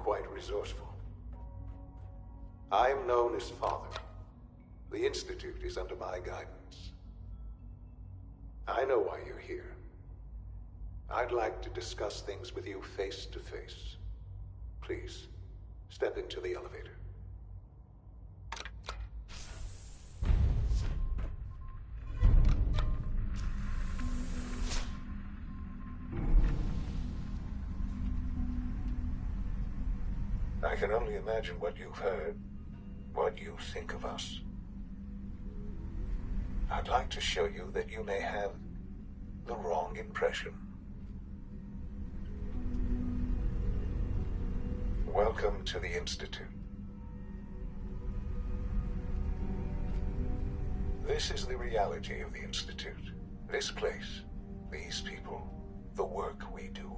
quite resourceful. I'm known as Father. The Institute is under my guidance. I know why you're here. I'd like to discuss things with you face to face. Please, step into the elevator. I can only imagine what you've heard, what you think of us. I'd like to show you that you may have the wrong impression. Welcome to the Institute. This is the reality of the Institute. This place, these people, the work we do.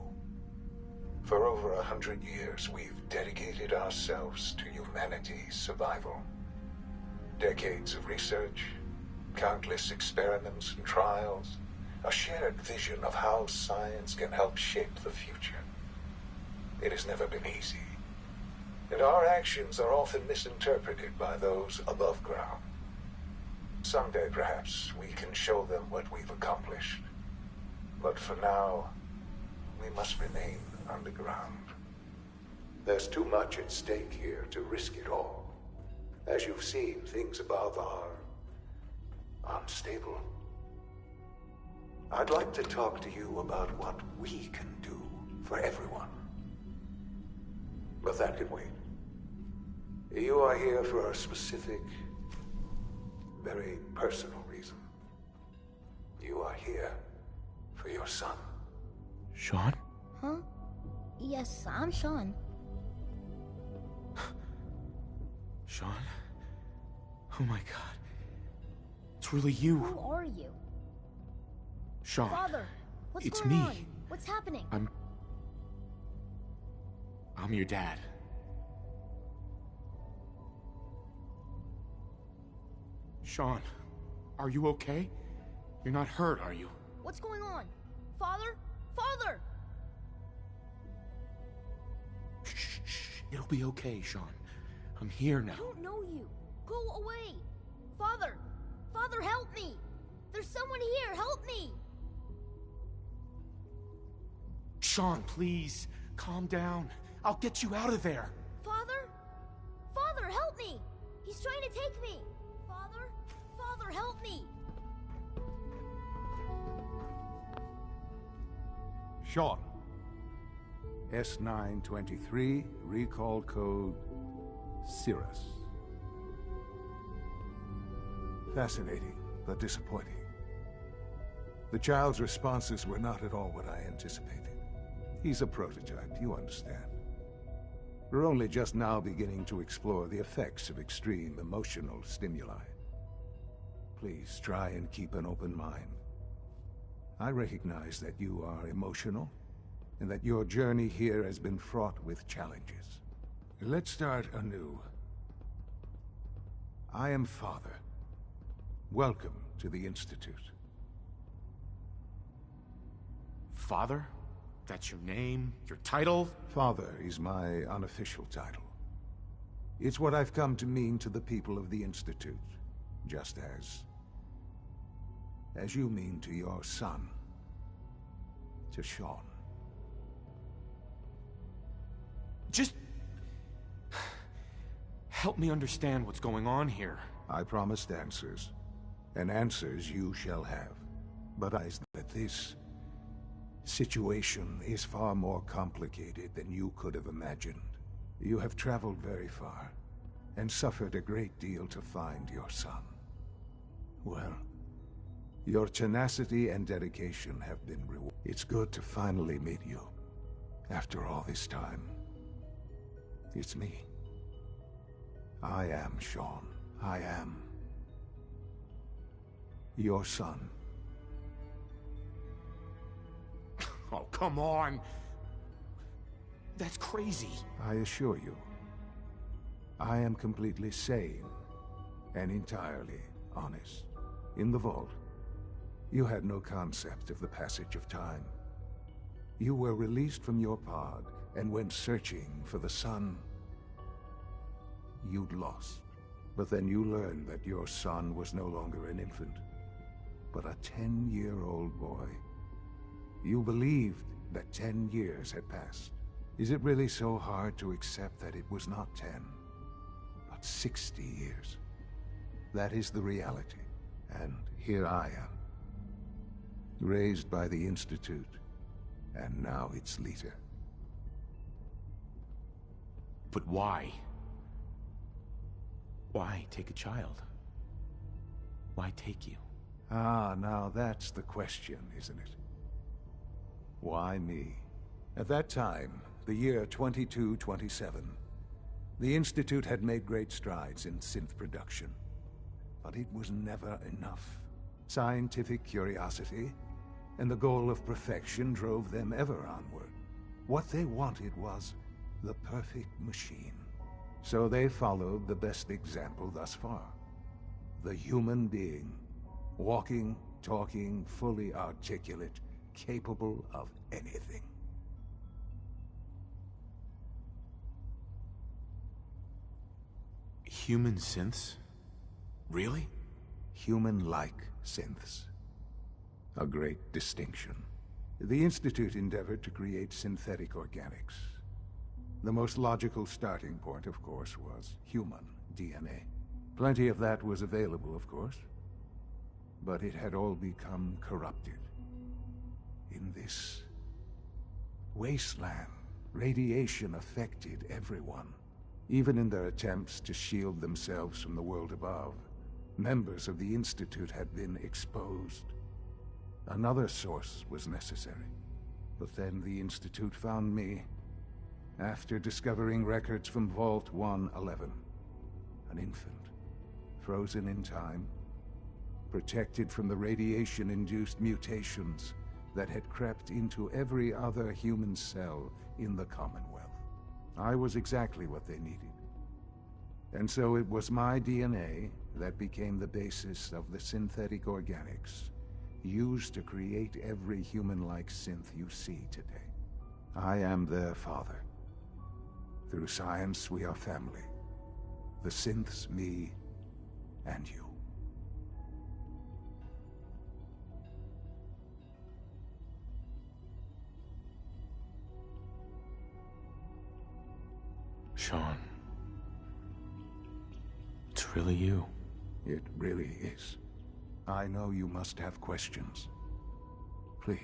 For over 100 years, we've dedicated ourselves to humanity's survival. Decades of research, countless experiments and trials, a shared vision of how science can help shape the future. It has never been easy, and our actions are often misinterpreted by those above ground. Someday, perhaps, we can show them what we've accomplished. But for now, we must remain underground. There's too much at stake here to risk it all. As you've seen, things above are unstable. I'd like to talk to you about what we can do for everyone. But that can wait. You are here for a specific, very personal reason. You are here for your son. Sean? Huh? Yes, I'm Sean. Sean? Oh my god. It's really you. Who are you? Sean. Father, what's It's going me. on? What's happening? I'm your dad. Sean, are you okay? You're not hurt, are you? What's going on? Father? Father! Shh, shh. It'll be okay, Sean. I'm here now. I don't know you. Go away. Father! Father, help me! There's someone here. Help me! Sean, please. Calm down. I'll get you out of there. Father? Father, help me! He's trying to take me! Father? Father, help me! Sean. S923, recall code Cirrus. Fascinating, but disappointing. The child's responses were not at all what I anticipated. He's a prototype, you understand. We're only just now beginning to explore the effects of extreme emotional stimuli. Please try and keep an open mind. I recognize that you are emotional, and that your journey here has been fraught with challenges. Let's start anew. I am Father. Welcome to the Institute. Father? That's your name? Your title? Father is my unofficial title. It's what I've come to mean to the people of the Institute, just as you mean to your son, to Sean. Just help me understand what's going on here. I promised answers, and answers you shall have. But I know that this situation is far more complicated than you could have imagined. You have traveled very far, and suffered a great deal to find your son. Well, your tenacity and dedication have been rewarded. It's good to finally meet you, after all this time. It's me. I am Sean. I am your son. Oh, come on. That's crazy. I assure you, I am completely sane and entirely honest. In the vault, you had no concept of the passage of time. You were released from your pod and went searching for the son you'd lost. But then you learned that your son was no longer an infant, but a 10-year-old boy. You believed that 10 years had passed. Is it really so hard to accept that it was not 10, but 60 years? That is the reality, and here I am, raised by the Institute, and now its leader. But why? Why take a child? Why take you? Ah, now that's the question, isn't it? Why me? At that time, the year 2227, the Institute had made great strides in synth production. But it was never enough. Scientific curiosity and the goal of perfection drove them ever onward. What they wanted was the perfect machine. So they followed the best example thus far. The human being. Walking, talking, fully articulate, capable of anything. Human synths? Really? Human-like synths. A great distinction. The Institute endeavored to create synthetic organics. The most logical starting point, of course, was human DNA. Plenty of that was available, of course. But it had all become corrupted. In this wasteland, radiation affected everyone. Even in their attempts to shield themselves from the world above, members of the Institute had been exposed. Another source was necessary. But then the Institute found me, after discovering records from Vault 111. An infant, frozen in time, protected from the radiation-induced mutations that had crept into every other human cell in the Commonwealth. I was exactly what they needed. And so it was my DNA that became the basis of the synthetic organics used to create every human-like synth you see today. I am their father. Through science, we are family. The synths, me, and you. Sean. It's really you. It really is. I know you must have questions. Please.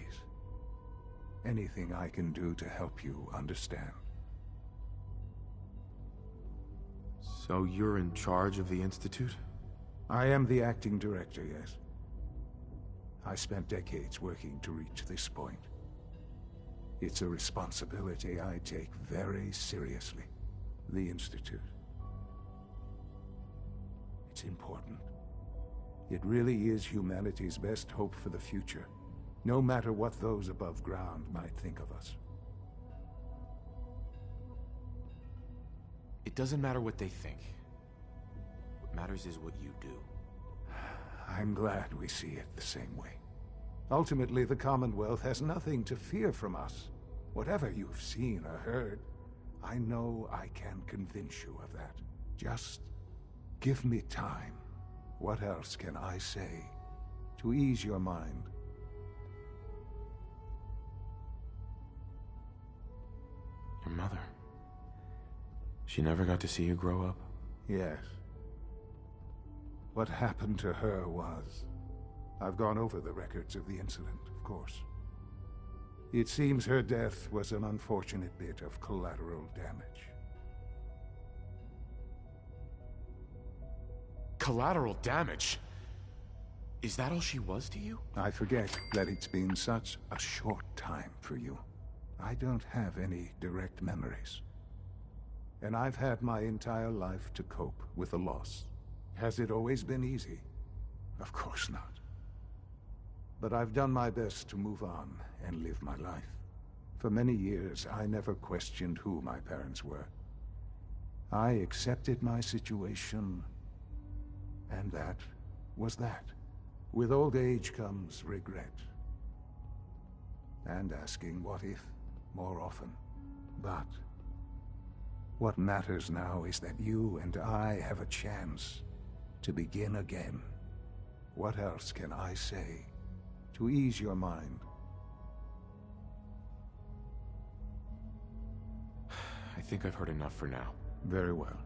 Anything I can do to help you understand. So you're in charge of the Institute? I am the acting director, yes. I spent decades working to reach this point. It's a responsibility I take very seriously. The Institute. It's important. It really is humanity's best hope for the future, no matter what those above ground might think of us. It doesn't matter what they think. What matters is what you do. I'm glad we see it the same way. Ultimately, the Commonwealth has nothing to fear from us. Whatever you've seen or heard, I know I can convince you of that. Just give me time. What else can I say to ease your mind? Your mother. She never got to see you grow up? Yes. What happened to her was... I've gone over the records of the incident, of course. It seems her death was an unfortunate bit of collateral damage. Collateral damage? Is that all she was to you? I forget that it's been such a short time for you. I don't have any direct memories. And I've had my entire life to cope with the loss. Has it always been easy? Of course not. But I've done my best to move on and live my life. For many years, I never questioned who my parents were. I accepted my situation, and that was that. With old age comes regret. and asking what if more often. But what matters now is that you and I have a chance to begin again. What else can I say to ease your mind? I think I've heard enough for now. Very well.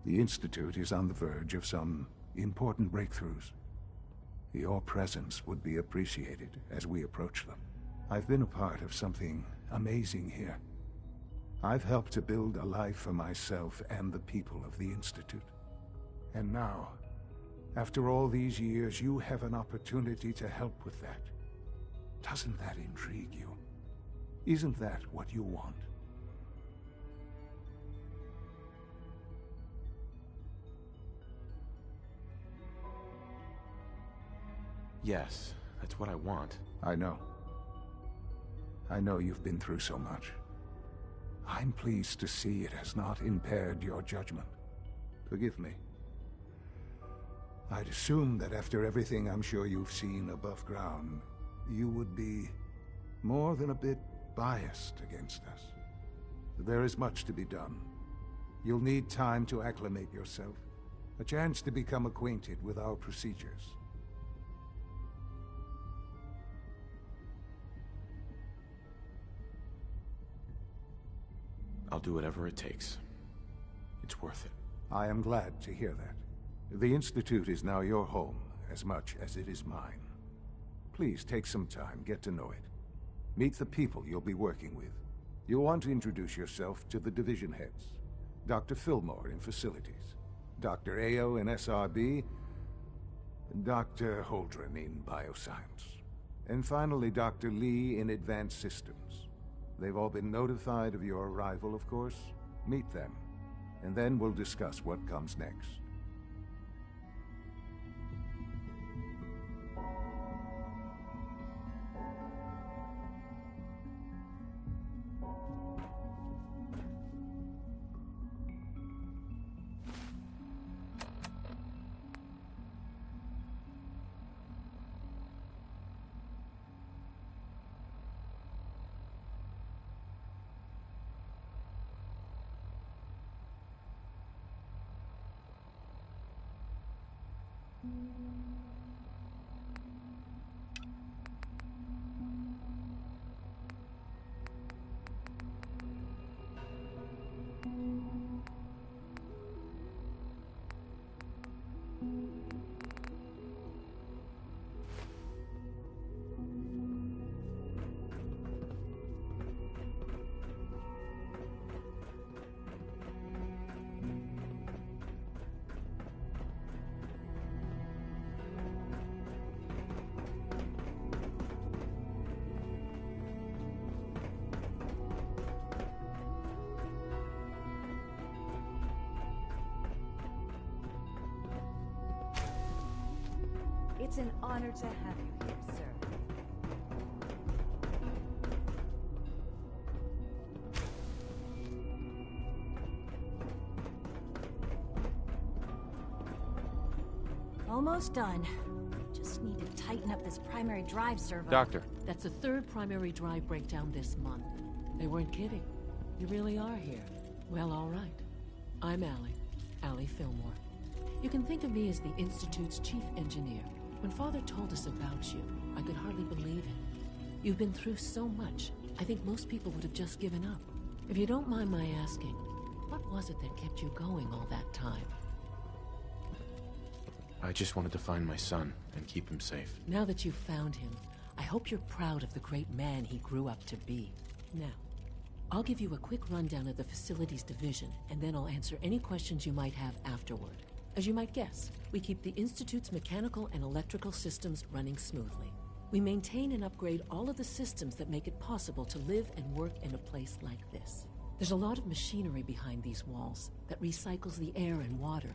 The Institute is on the verge of some important breakthroughs. Your presence would be appreciated as we approach them. I've been a part of something amazing here. I've helped to build a life for myself and the people of the Institute. And now, after all these years, you have an opportunity to help with that. Doesn't that intrigue you? Isn't that what you want? Yes, that's what I want. I know. I know you've been through so much. I'm pleased to see it has not impaired your judgment. Forgive me. I'd assume that after everything I'm sure you've seen above ground, you would be more than a bit biased against us. There is much to be done. You'll need time to acclimate yourself, a chance to become acquainted with our procedures. I'll do whatever it takes. It's worth it. I am glad to hear that. The Institute is now your home as much as it is mine. Please take some time, get to know it. Meet the people you'll be working with. You'll want to introduce yourself to the division heads. Dr. Fillmore in Facilities, Dr. Ayo in SRB, Dr. Holdren in Bioscience, and finally Dr. Lee in Advanced Systems. They've all been notified of your arrival, of course. Meet them, and then we'll discuss what comes next. It's an honor to have you here, sir. Almost done. Just need to tighten up this primary drive servo. Doctor. That's the third primary drive breakdown this month. They weren't kidding. You really are here. Well, all right. I'm Allie Fillmore. You can think of me as the Institute's chief engineer. When Father told us about you, I could hardly believe it. You've been through so much, I think most people would have just given up. If you don't mind my asking, what was it that kept you going all that time? I just wanted to find my son and keep him safe. Now that you've found him, I hope you're proud of the great man he grew up to be. Now, I'll give you a quick rundown of the Facilities Division, and then I'll answer any questions you might have afterward. As you might guess, we keep the Institute's mechanical and electrical systems running smoothly. We maintain and upgrade all of the systems that make it possible to live and work in a place like this. There's a lot of machinery behind these walls that recycles the air and water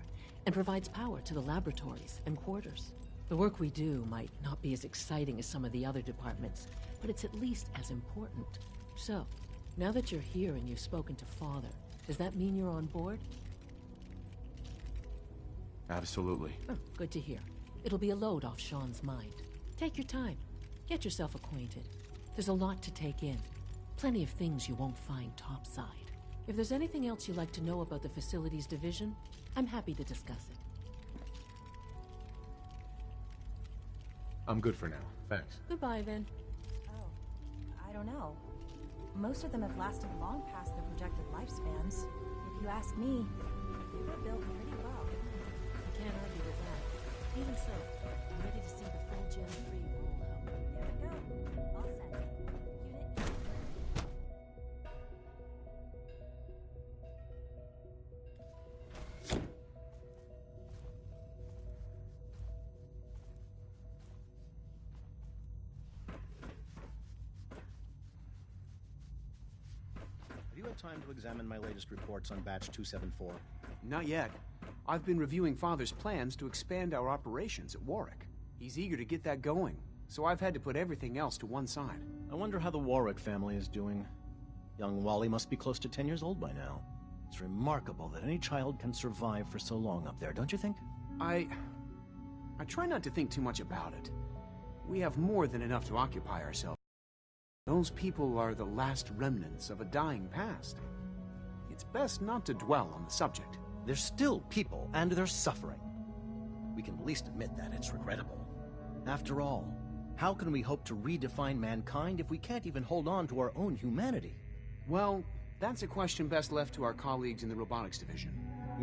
and provides power to the laboratories and quarters. The work we do might not be as exciting as some of the other departments, but it's at least as important. So, now that you're here and you've spoken to Father, does that mean you're on board? Absolutely. Oh, good to hear. It'll be a load off Sean's mind. Take your time. Get yourself acquainted. There's a lot to take in. Plenty of things you won't find topside. If there's anything else you'd like to know about the Facilities Division, I'm happy to discuss it. I'm good for now. Thanks. Goodbye, then. Oh, I don't know. Most of them have lasted long past their projected lifespans. If you ask me, they were built pretty well. I can't argue with that. Even so, I'm ready to see the full Gen 3 roll out. There we go. All set. Unit. Have you had time to examine my latest reports on Batch 274? Not yet. I've been reviewing Father's plans to expand our operations at Warwick. He's eager to get that going, so I've had to put everything else to one side. I wonder how the Warwick family is doing. Young Wally must be close to 10 years old by now. It's remarkable that any child can survive for so long up there, don't you think? I try not to think too much about it. We have more than enough to occupy ourselves. Those people are the last remnants of a dying past. It's best not to dwell on the subject. They're still people, and they're suffering. We can at least admit that it's regrettable. After all, how can we hope to redefine mankind if we can't even hold on to our own humanity? Well, that's a question best left to our colleagues in the Robotics Division.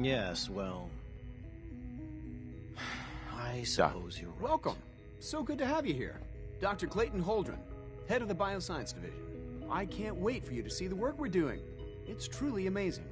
Yes, well... I suppose you're right. Welcome. So good to have you here. Dr. Clayton Holdren, head of the Bioscience Division. I can't wait for you to see the work we're doing. It's truly amazing.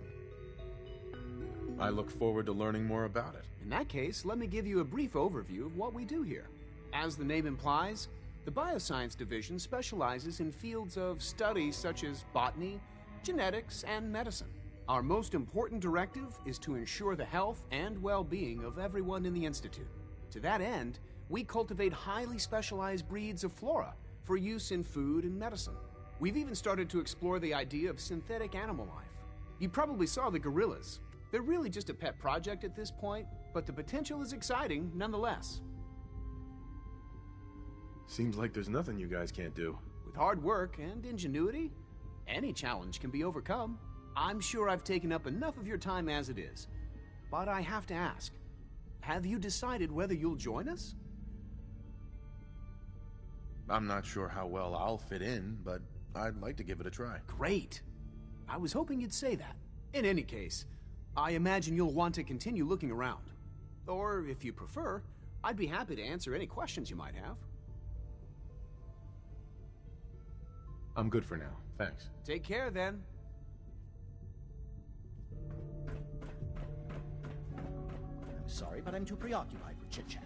I look forward to learning more about it. In that case, let me give you a brief overview of what we do here. As the name implies, the Bioscience Division specializes in fields of study such as botany, genetics, and medicine. Our most important directive is to ensure the health and well-being of everyone in the Institute. To that end, we cultivate highly specialized breeds of flora for use in food and medicine. We've even started to explore the idea of synthetic animal life. You probably saw the gorillas. They're really just a pet project at this point, but the potential is exciting nonetheless. Seems like there's nothing you guys can't do. With hard work and ingenuity, any challenge can be overcome. I'm sure I've taken up enough of your time as it is. But I have to ask, have you decided whether you'll join us? I'm not sure how well I'll fit in, but I'd like to give it a try. Great. I was hoping you'd say that. In any case, I imagine you'll want to continue looking around. Or, if you prefer, I'd be happy to answer any questions you might have. I'm good for now, thanks. Take care, then. I'm sorry, but I'm too preoccupied for chit-chat.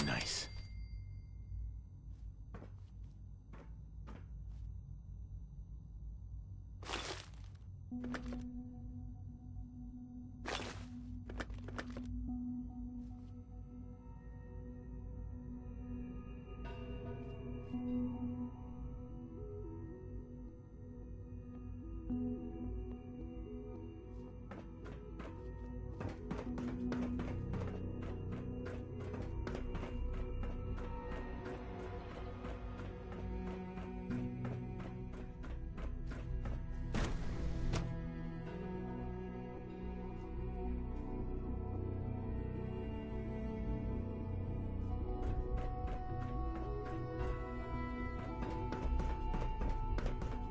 Nice.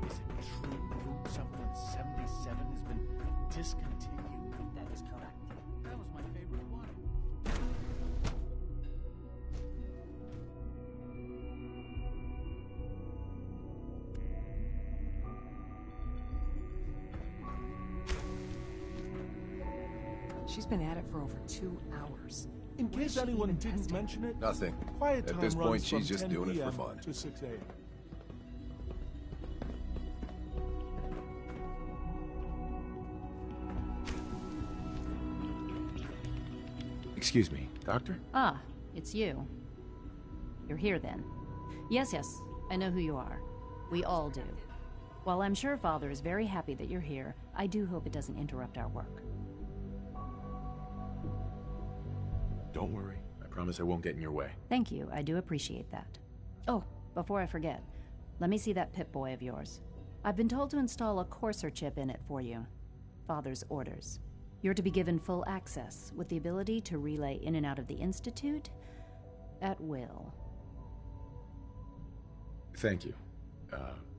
Is it true Food Supplement 77 has been discontinued? That is correct. That was my favorite one. She's been at it for over 2 hours. In What is case she anyone even didn't testing? mention it, Nothing. quiet At time this point, runs she's from just 10 doing it for PM fun. to 6 a.m. Excuse me, Doctor? Ah, it's you. You're here then. Yes, I know who you are. We all do. While I'm sure Father is very happy that you're here, I do hope it doesn't interrupt our work. Don't worry. I promise I won't get in your way. Thank you, I do appreciate that. Oh, before I forget, let me see that Pip-Boy of yours. I've been told to install a Courser chip in it for you. Father's orders. You're to be given full access, with the ability to relay in and out of the Institute at will. Thank you.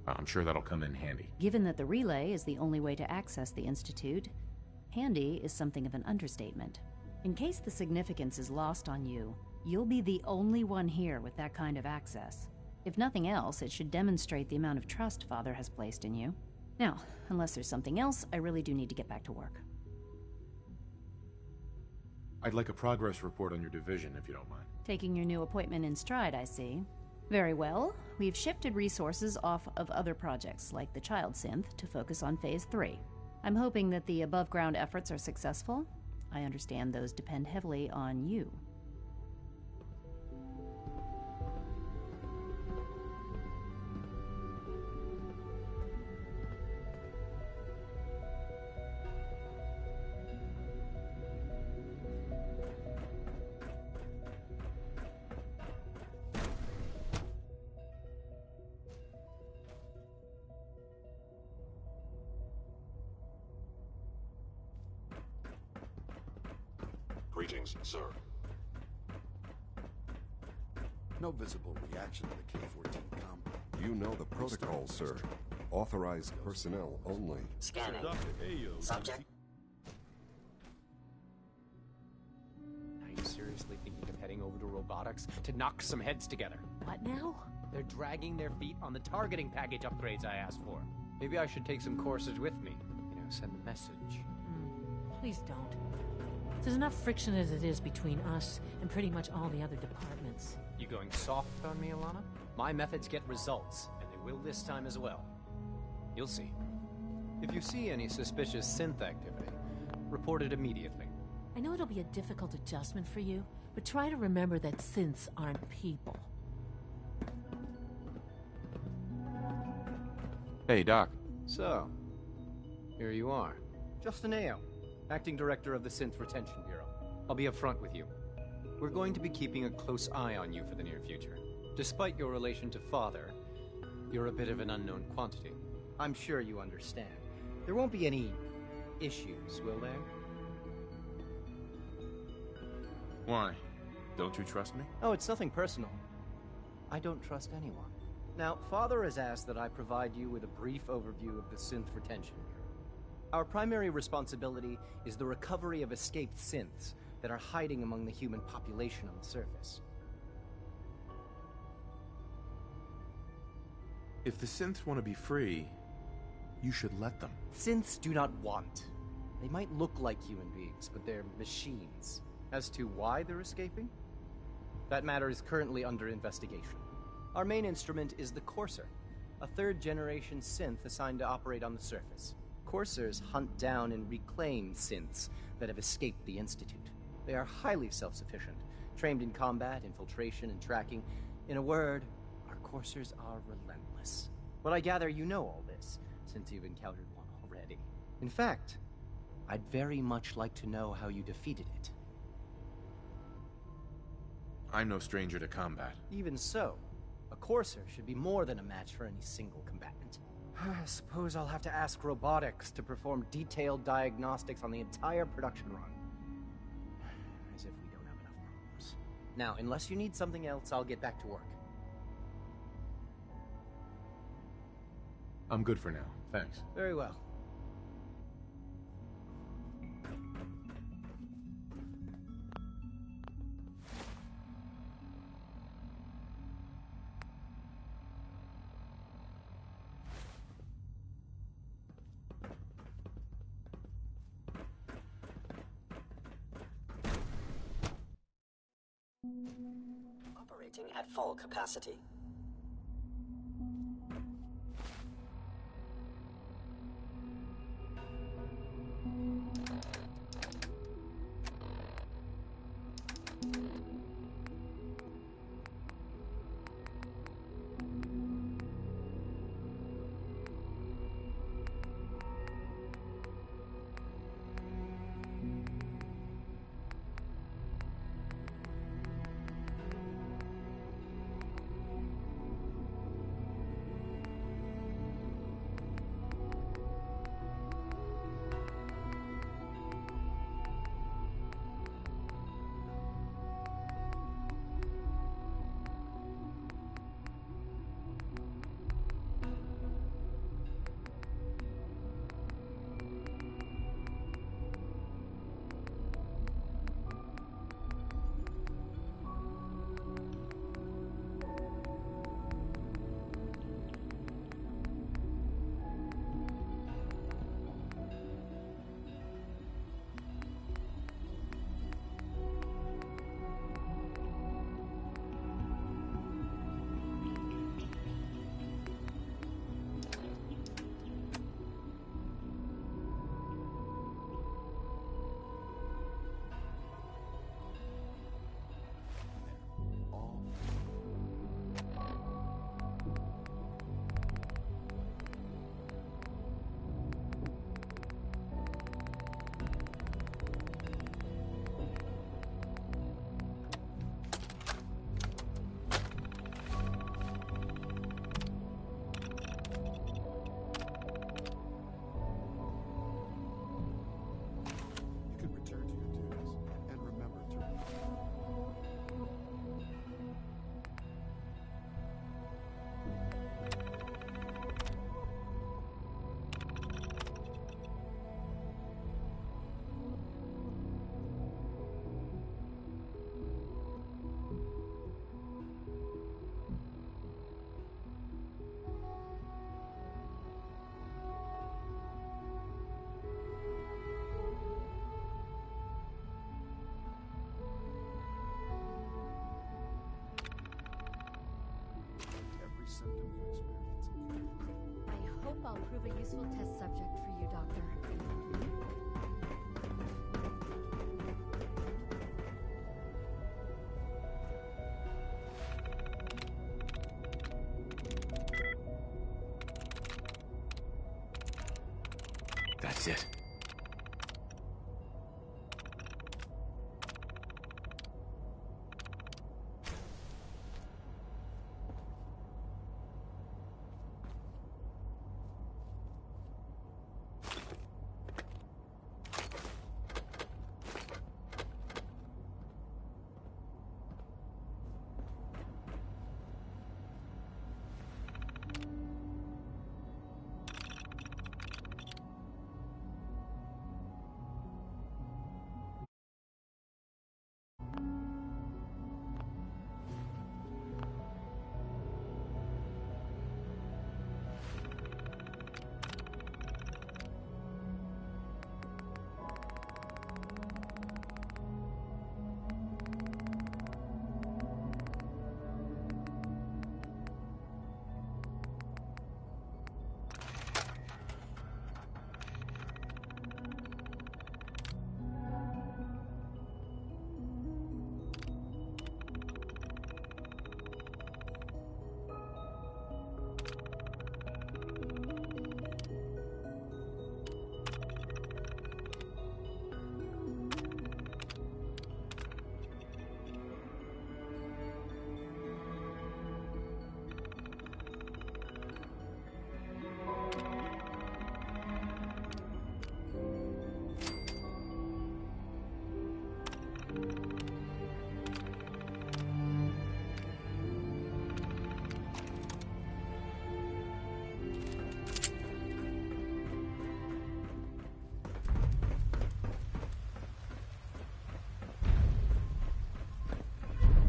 I'm sure that'll come in handy. Given that the relay is the only way to access the Institute, handy is something of an understatement. In case the significance is lost on you, you'll be the only one here with that kind of access. If nothing else, it should demonstrate the amount of trust Father has placed in you. Now, unless there's something else, I really do need to get back to work. I'd like a progress report on your division, if you don't mind. Taking your new appointment in stride, I see. Very well. We've shifted resources off of other projects, like the Child Synth, to focus on Phase 3. I'm hoping that the above-ground efforts are successful. I understand those depend heavily on you. Greetings, sir. No visible reaction to the K-14 combat. You know the protocol, sir. Authorized personnel only. Scanning. Subject. Are you seriously thinking of heading over to robotics to knock some heads together? What now? They're dragging their feet on the targeting package upgrades I asked for. Maybe I should take some courses with me. You know, send a message. Please don't. There's enough friction as it is between us and pretty much all the other departments. You going soft on me, Alana? My methods get results, and they will this time as well. You'll see. If you see any suspicious synth activity, report it immediately. I know it'll be a difficult adjustment for you, but try to remember that synths aren't people. Hey, Doc. So, here you are. Justin Ayo, Acting Director of the Synth Retention Bureau. I'll be upfront with you. We're going to be keeping a close eye on you for the near future. Despite your relation to Father, you're a bit of an unknown quantity. I'm sure you understand. There won't be any issues, will there? Why? Don't you trust me? Oh, it's nothing personal. I don't trust anyone. Now, Father has asked that I provide you with a brief overview of the Synth Retention Bureau. Our primary responsibility is the recovery of escaped synths that are hiding among the human population on the surface. If the synths want to be free, you should let them. Synths do not want. They might look like human beings, but they're machines. As to why they're escaping? That matter is currently under investigation. Our main instrument is the Courser, a third-generation synth assigned to operate on the surface. Coursers hunt down and reclaim synths that have escaped the Institute. They are highly self-sufficient, trained in combat, infiltration, and tracking. In a word, our Coursers are relentless. But I gather you know all this, since you've encountered one already. In fact, I'd very much like to know how you defeated it. I'm no stranger to combat. Even so, a Courser should be more than a match for any single combatant. I suppose I'll have to ask robotics to perform detailed diagnostics on the entire production run. As if we don't have enough problems. Now, unless you need something else, I'll get back to work. I'm good for now, thanks. Very well. Operating at full capacity. prove a useful test subject for you, Doctor. That's it.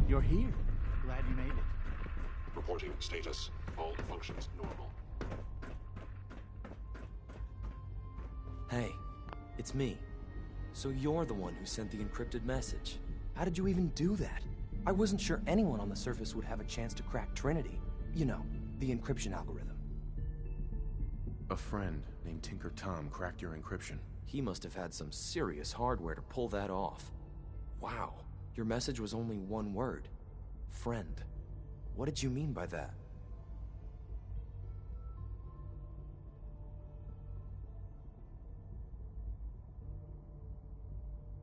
You're here. Glad you made it. Reporting status. All functions normal. Hey, it's me. So you're the one who sent the encrypted message. How did you even do that? I wasn't sure anyone on the surface would have a chance to crack Trinity. You know, the encryption algorithm. A friend named Tinker Tom cracked your encryption. He must have had some serious hardware to pull that off. Wow, your message was only one word. Friend. What did you mean by that?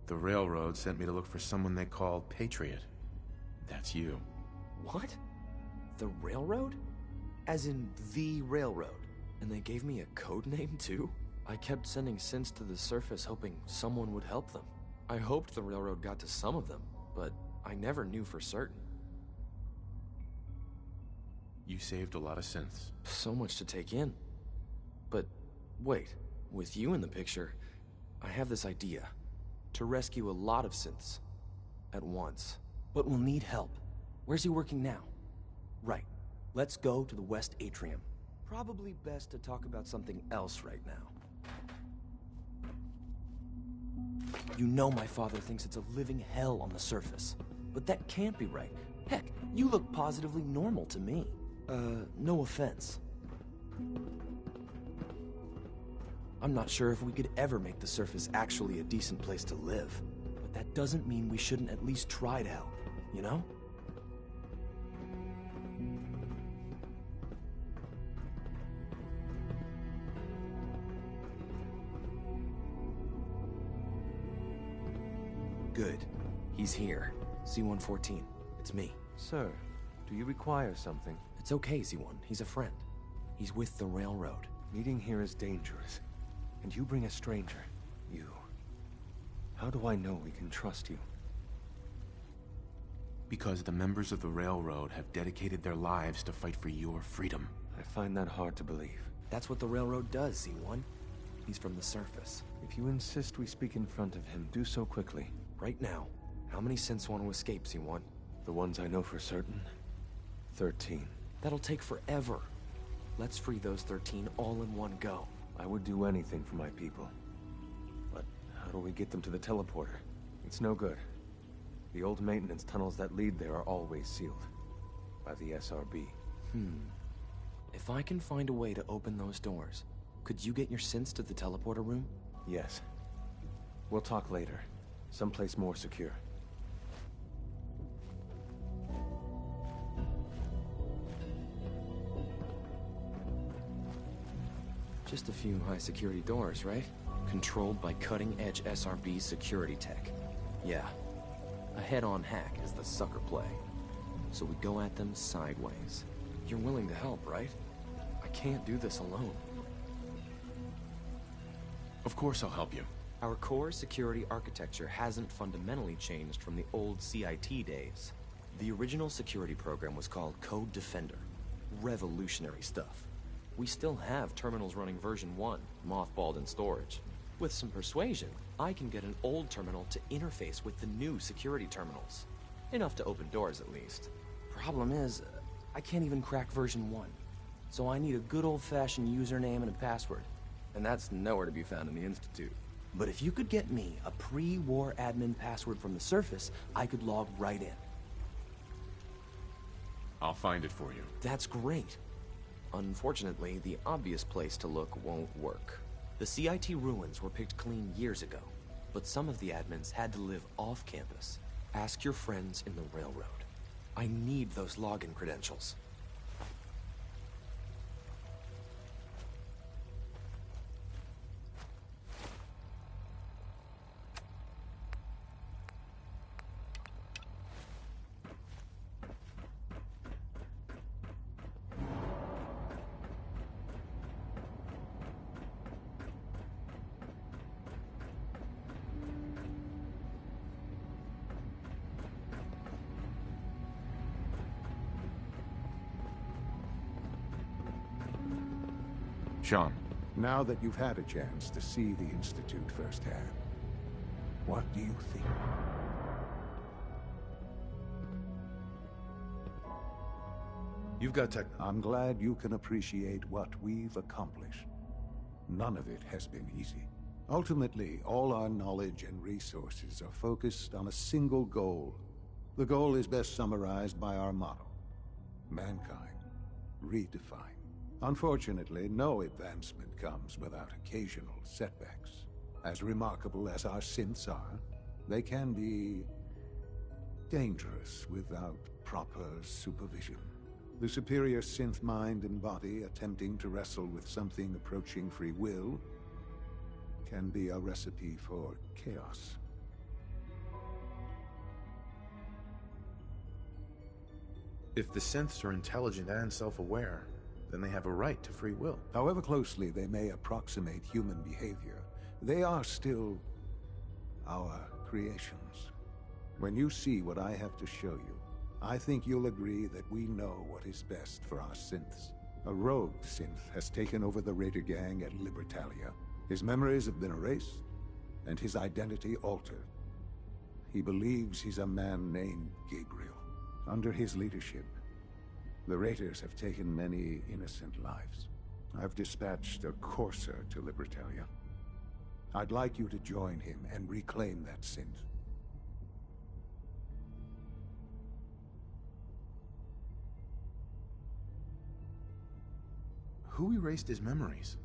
The Railroad sent me to look for someone they called Patriot. That's you. What? The Railroad? As in the Railroad? And they gave me a code name too? I kept sending synths to the surface hoping someone would help them. I hoped the Railroad got to some of them, but I never knew for certain. You saved a lot of synths. So much to take in. But wait, with you in the picture, I have this idea. To rescue a lot of synths at once. But we'll need help. Where's he working now? Right. Let's go to the West Atrium. Probably best to talk about something else right now. You know my father thinks it's a living hell on the surface. But that can't be right. Heck, you look positively normal to me. No offense. I'm not sure if we could ever make the surface actually a decent place to live. But that doesn't mean we shouldn't at least try to help, you know? Good. He's here. C-114. It's me. Sir, do you require something? It's okay, Z1. He's a friend. He's with the Railroad. Meeting here is dangerous. And you bring a stranger. You. How do I know we can trust you? Because the members of the Railroad have dedicated their lives to fight for your freedom. I find that hard to believe. That's what the Railroad does, Z1. He's from the surface. If you insist we speak in front of him, do so quickly. Right now. How many synths want to escape, Z1? The ones I know for certain. 13. That'll take forever. Let's free those 13 all in one go. I would do anything for my people. But how do we get them to the teleporter? It's no good. The old maintenance tunnels that lead there are always sealed. By the SRB. If I can find a way to open those doors, Could you get your synths to the teleporter room? Yes. We'll talk later. Someplace more secure. Just a few high-security doors, right? Controlled by cutting-edge SRB security tech. Yeah. A head-on hack is the sucker play. So we go at them sideways. You're willing to help, right? I can't do this alone. Of course I'll help you. Our core security architecture hasn't fundamentally changed from the old CIT days. The original security program was called Code Defender. Revolutionary stuff. We still have terminals running version 1, mothballed in storage. With some persuasion, I can get an old terminal to interface with the new security terminals. Enough to open doors, at least. Problem is, I can't even crack version 1. So I need a good old-fashioned username and a password. And that's nowhere to be found in the Institute. But if you could get me a pre-war admin password from the surface, I could log right in. I'll find it for you. That's great. Unfortunately, the obvious place to look won't work. The CIT ruins were picked clean years ago, but some of the admins had to live off campus. Ask your friends in the railroad. I need those login credentials. Sean. Now that you've had a chance to see the Institute firsthand, what do you think? You've got tech. I'm glad you can appreciate what we've accomplished. None of it has been easy. Ultimately, all our knowledge and resources are focused on a single goal. The goal is best summarized by our motto: mankind redefined. Unfortunately, no advancement comes without occasional setbacks. As remarkable as our synths are, they can be dangerous without proper supervision. The superior synth mind and body attempting to wrestle with something approaching free will can be a recipe for chaos. If the synths are intelligent and self-aware, then they have a right to free will. However closely they may approximate human behavior, they are still our creations. When you see what I have to show you, I think you'll agree that we know what is best for our synths. A rogue synth has taken over the Raider gang at Libertalia. His memories have been erased, and his identity altered. He believes he's a man named Gabriel. Under his leadership, the Raiders have taken many innocent lives. I've dispatched a courser to Libertalia. I'd like you to join him and reclaim that synth. Who erased his memories?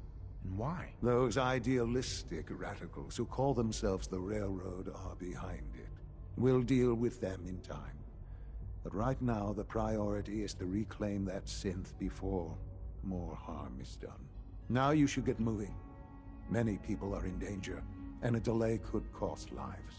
And why? Those idealistic radicals who call themselves the Railroad are behind it. We'll deal with them in time. But right now, the priority is to reclaim that synth before more harm is done. Now you should get moving. Many people are in danger, and a delay could cost lives.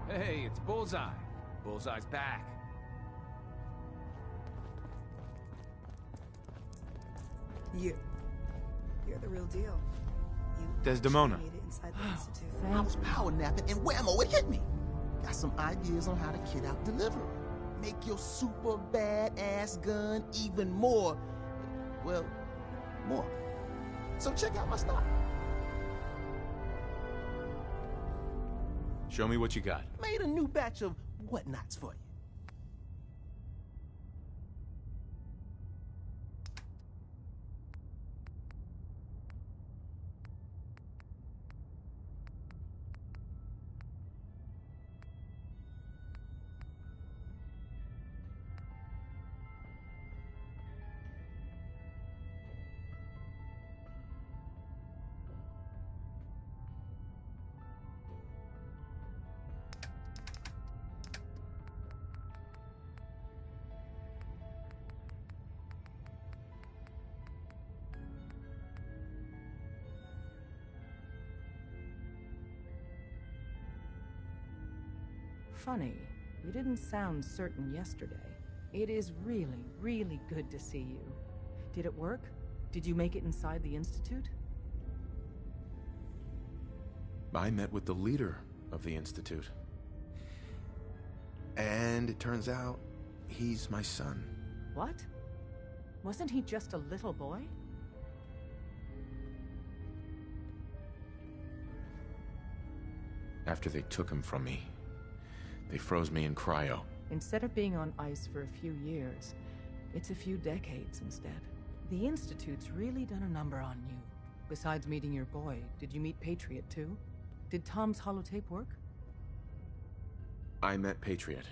Hey, it's Bullseye. Bullseye's back. You're the real deal. You Desdemona. made it inside the institute. I was power napping and whammo, it hit me. Got some ideas on how to kit out delivery. Make your super badass gun even more, well, more. So check out my stock. Show me what you got. Made a new batch of whatnots for you. Funny, you didn't sound certain yesterday. It is really, really good to see you. Did it work? Did you make it inside the Institute? I met with the leader of the Institute. And it turns out, he's my son. What? Wasn't he just a little boy? After they took him from me, they froze me in cryo. Instead of being on ice for a few years, it's a few decades instead. The Institute's really done a number on you. Besides meeting your boy, did you meet Patriot too? Did Tom's holotape work? I met Patriot.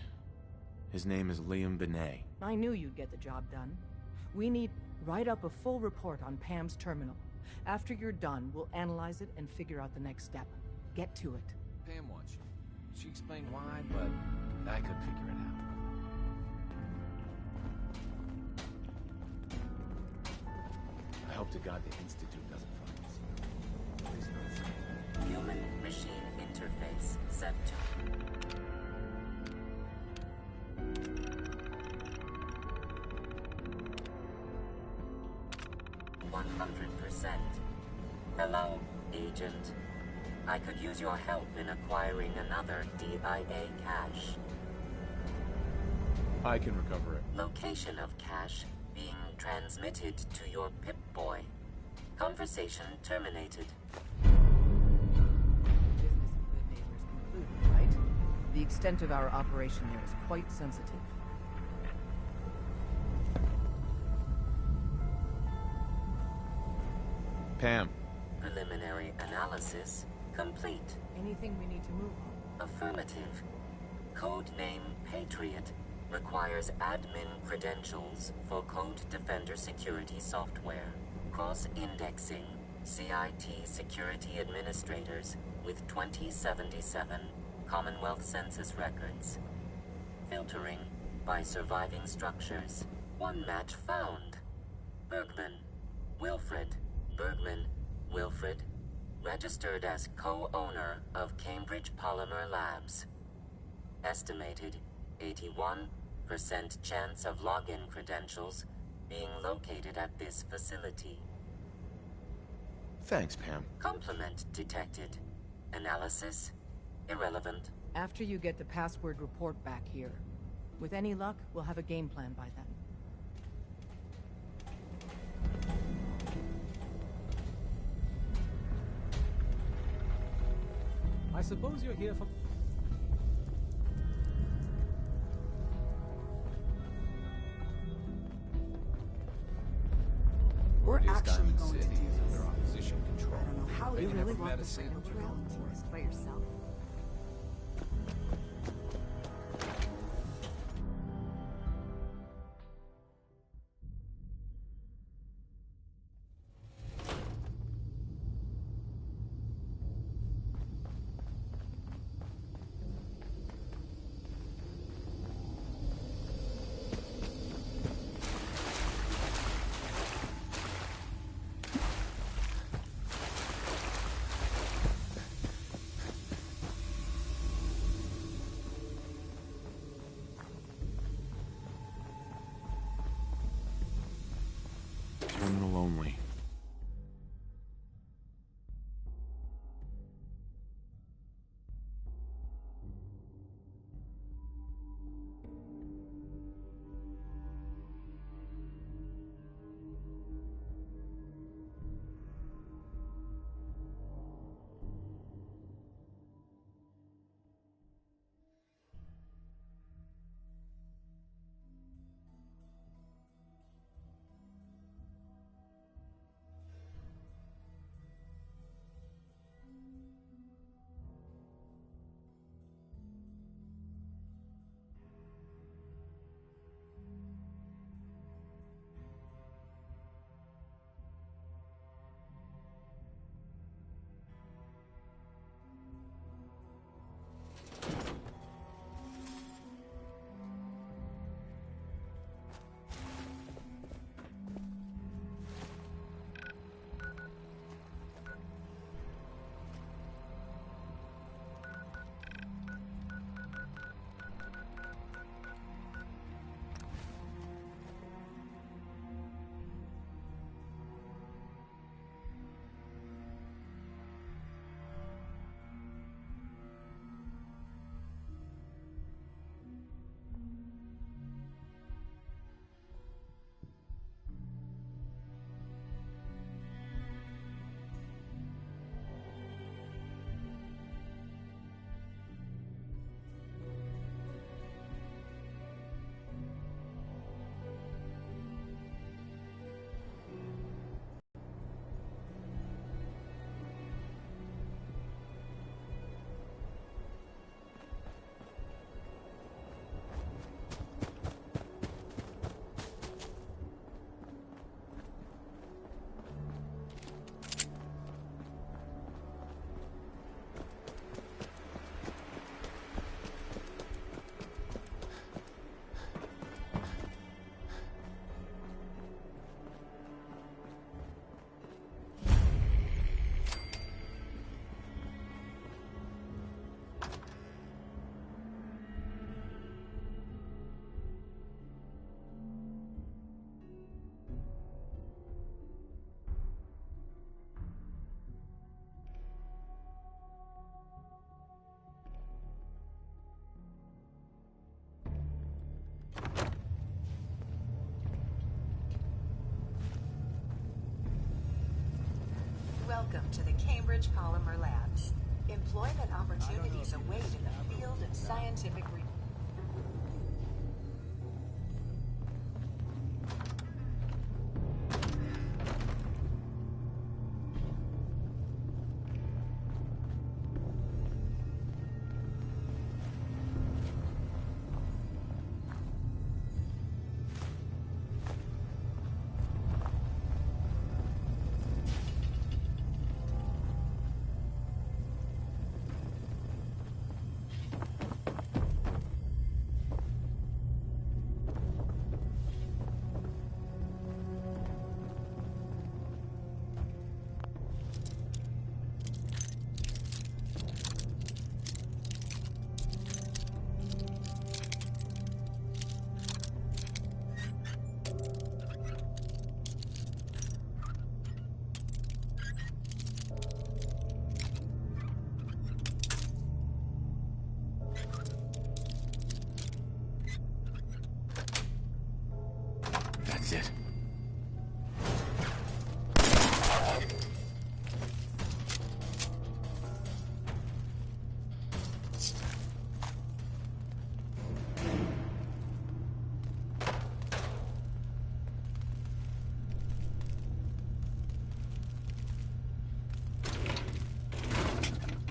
His name is Liam Benet. I knew you'd get the job done. We need write up a full report on Pam's terminal. After you're done, we'll analyze it and figure out the next step. Get to it. Pam wants you. She explained why, but I could figure it out. I hope to God the Institute doesn't find us. Please don't. Human-machine interface set to 100%. Hello, Agent. I could use your help in acquiring another DIA cache. I can recover it. Location of cache being transmitted to your Pip-Boy. Conversation terminated. Business of good neighbors concluded, right? The extent of our operation there is quite sensitive. Pam. Preliminary analysis complete. Anything we need to move on? Affirmative. Codename Patriot requires admin credentials for Code Defender security software. Cross-indexing CIT security administrators with 2077 Commonwealth Census records. Filtering by surviving structures. One match found. Bergman. Wilfred. Bergman. Wilfred. Registered as co-owner of Cambridge Polymer Labs. Estimated 81% chance of login credentials being located at this facility. Thanks, Pam. Complement detected. Analysis irrelevant. After you get the password report back here. With any luck, we'll have a game plan by then. I suppose you're here for... We're This actually Diamond going to City do is this. under opposition control. I don't know how But you you really have want the medicine. final drill to display yourself. Terminal only. Welcome to the Cambridge Polymer Labs. Employment opportunities await in the field of scientific research. That's it.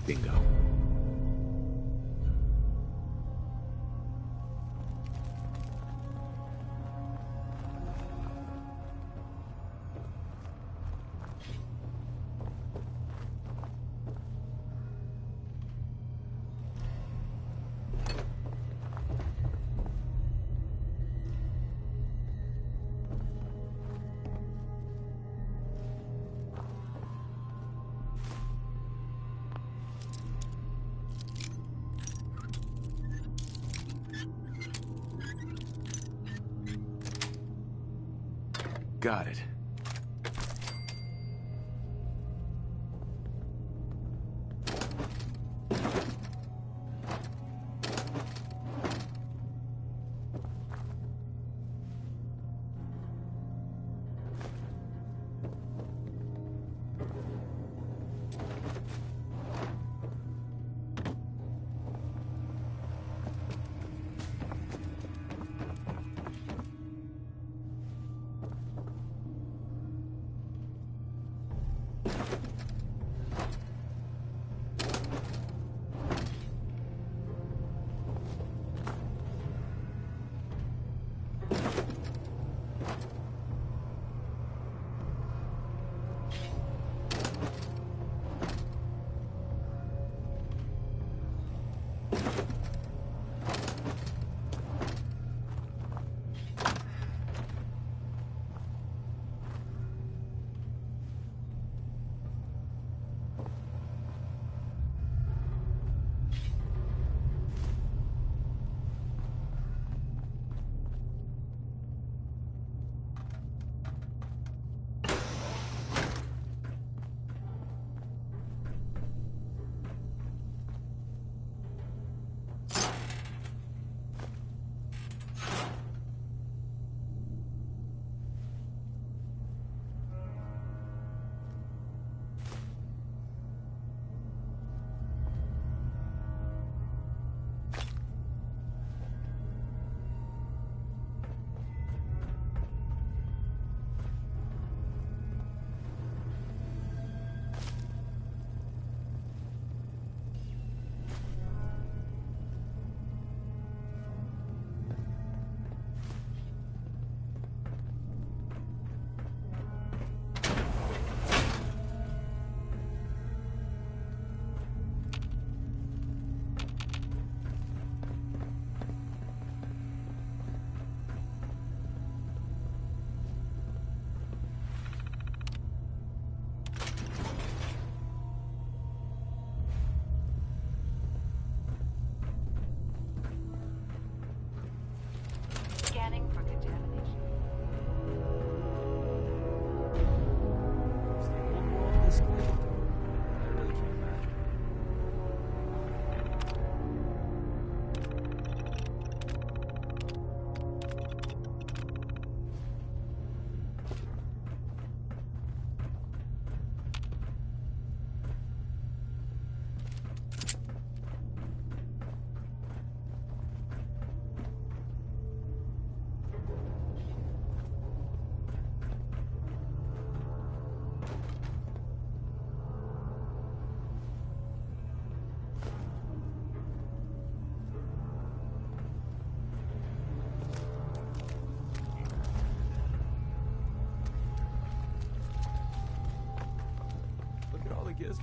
Bingo. Got it.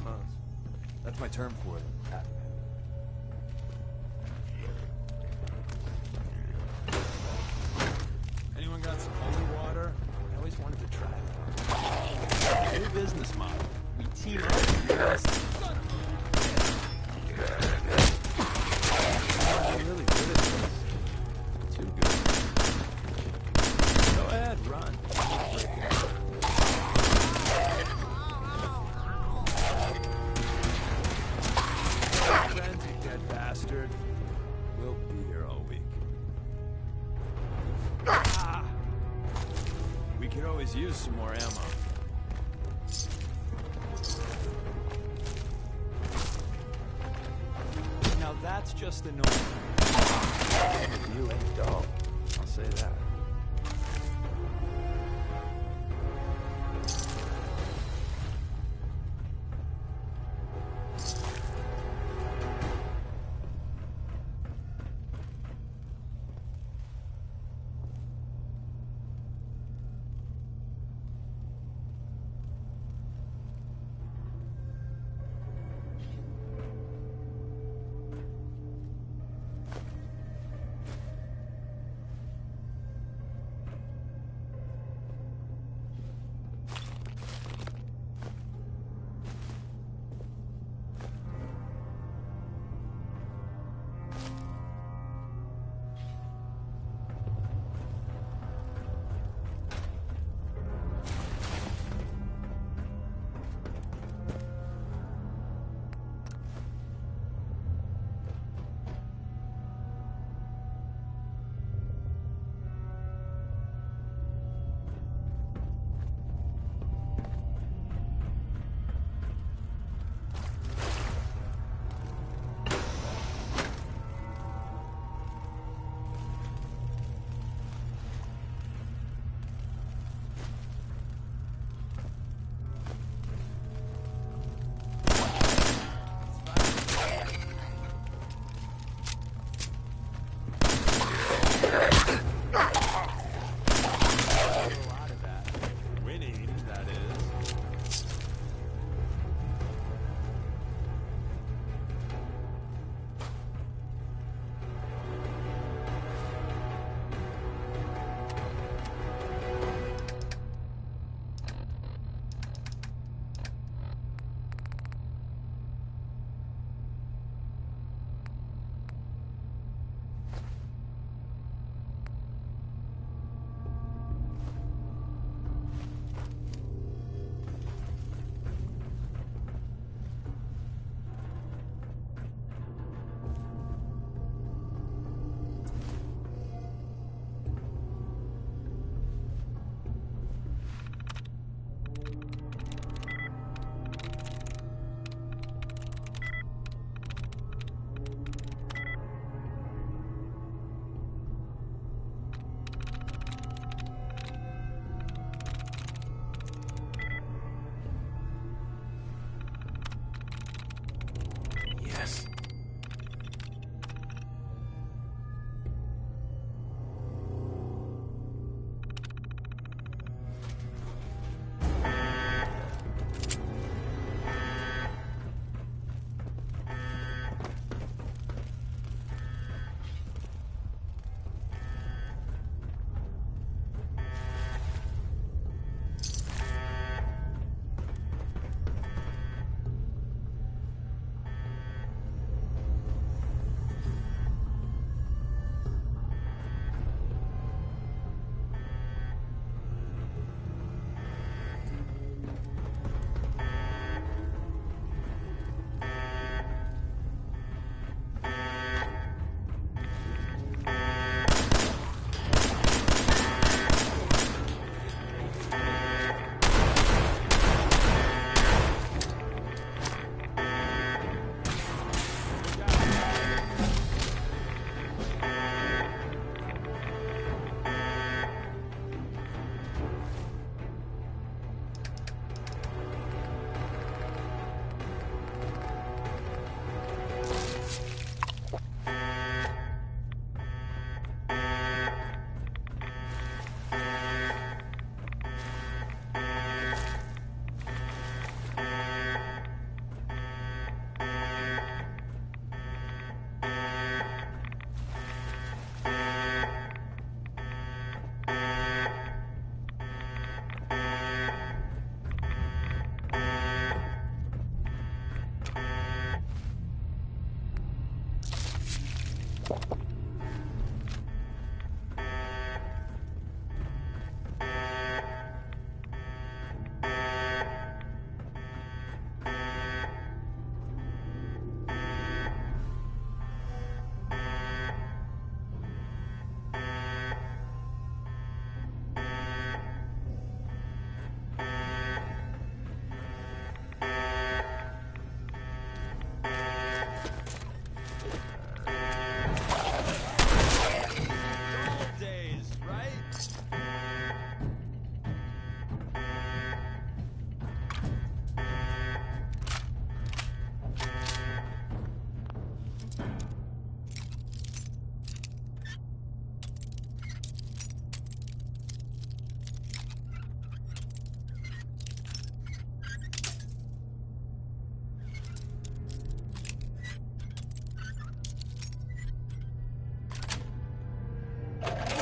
suppose. That's my term for them. Anyone got some holy water? I always wanted to try it. New business model. We team up and I'm really good at this. Too good. Go ahead, run. Friends, you dead bastard. We'll be here all week. Ah! We could always use some more ammo. Now that's just annoying. You ain't dull. I'll say that.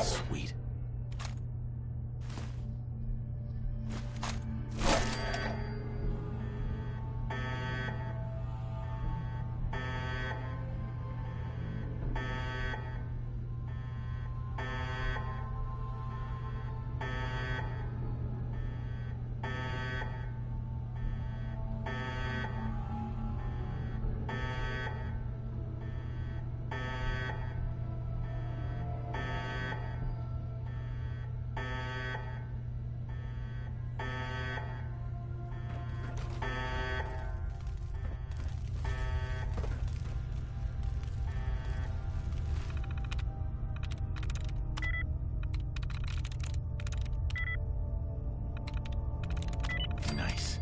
Sweet. Nice.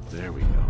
There we go.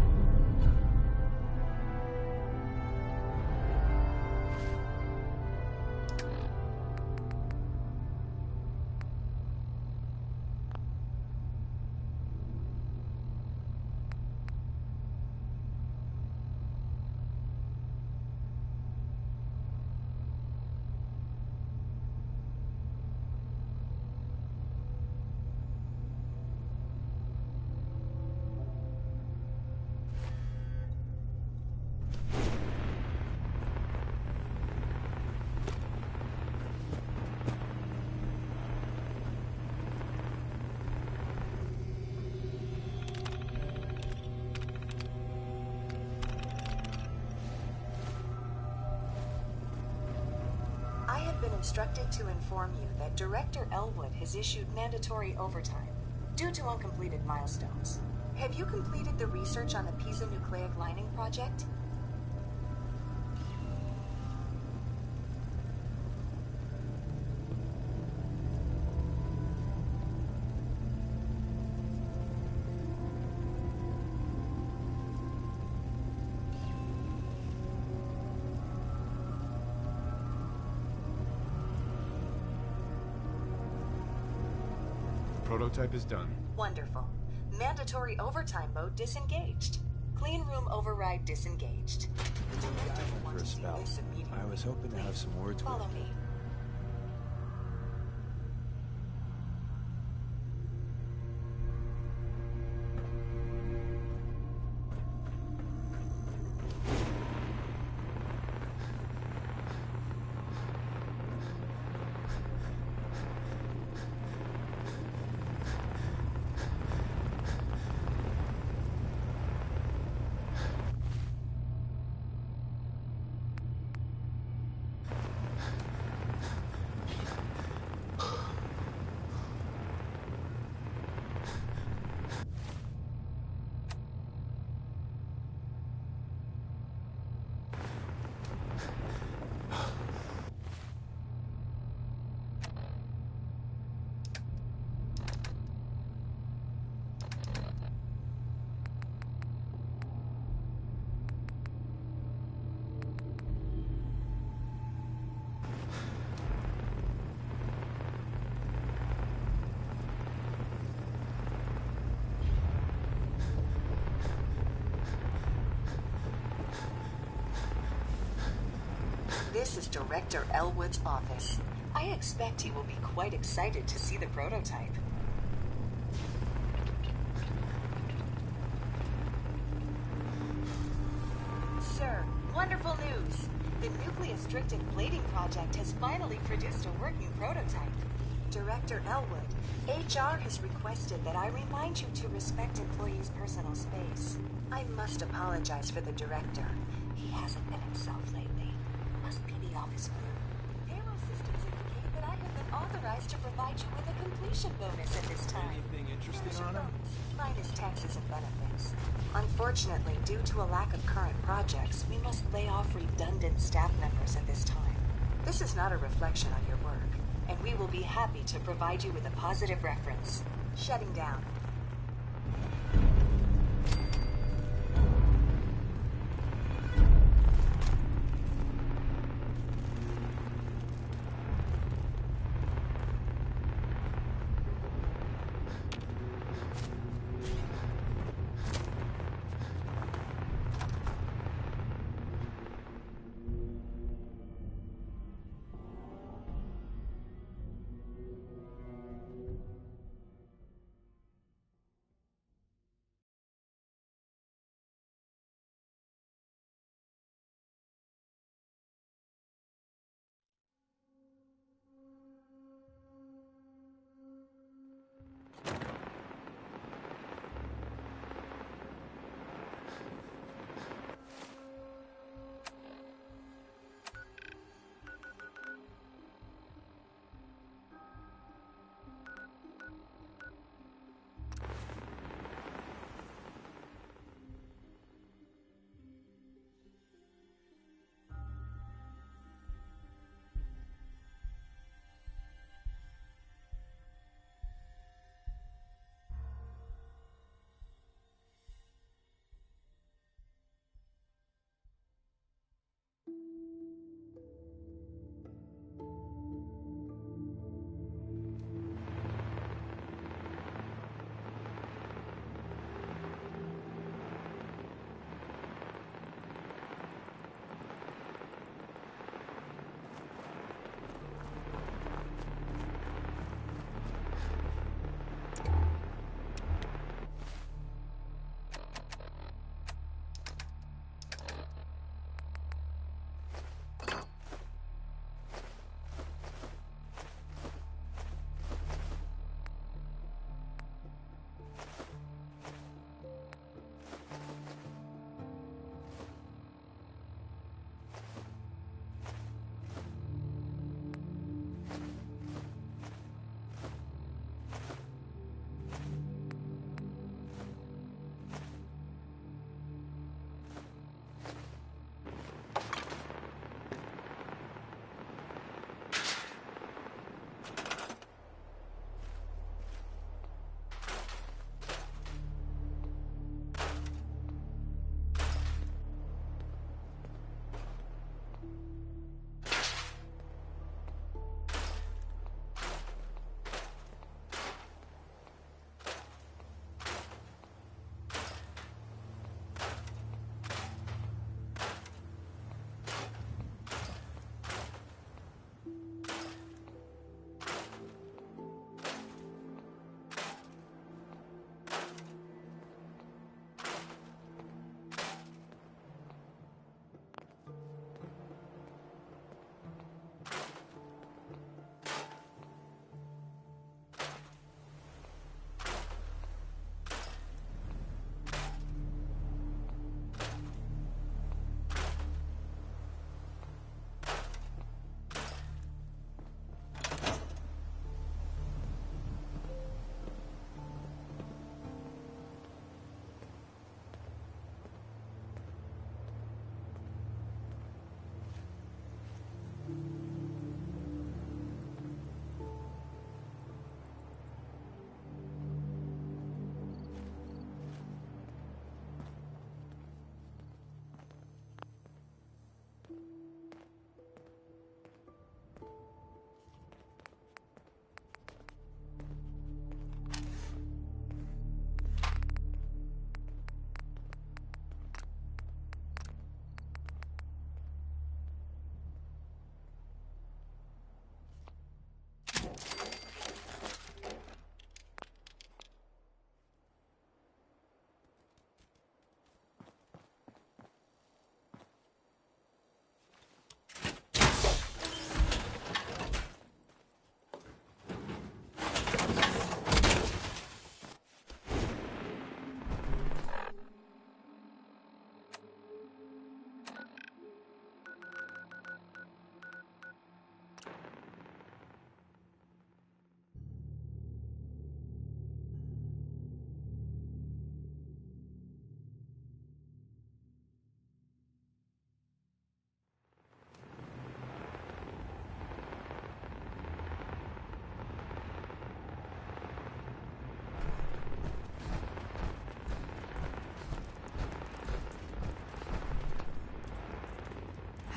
I have been instructed to inform you that Director Elwood has issued mandatory overtime due to uncompleted milestones. Have you completed the research on the piezonucleic lining project? Prototype is done. Wonderful. Mandatory overtime mode disengaged. Clean room override disengaged. For a spell. I was hoping to have some words with Follow you. me. This is Director Elwood's office. I expect he will be quite excited to see the prototype. Sir, wonderful news! The nucleus-stricted plating project has finally produced a working prototype. Director Elwood, HR has requested that I remind you to respect employees' personal space. I must apologize for the director. He hasn't been himself lately. Must be the office flu. Payroll systems indicate that I have been authorized to provide you with a completion bonus at this time. Anything interesting on him? Minus taxes and benefits. Unfortunately, due to a lack of current projects, we must lay off redundant staff members at this time. This is not a reflection on your work, and we will be happy to provide you with a positive reference. Shutting down.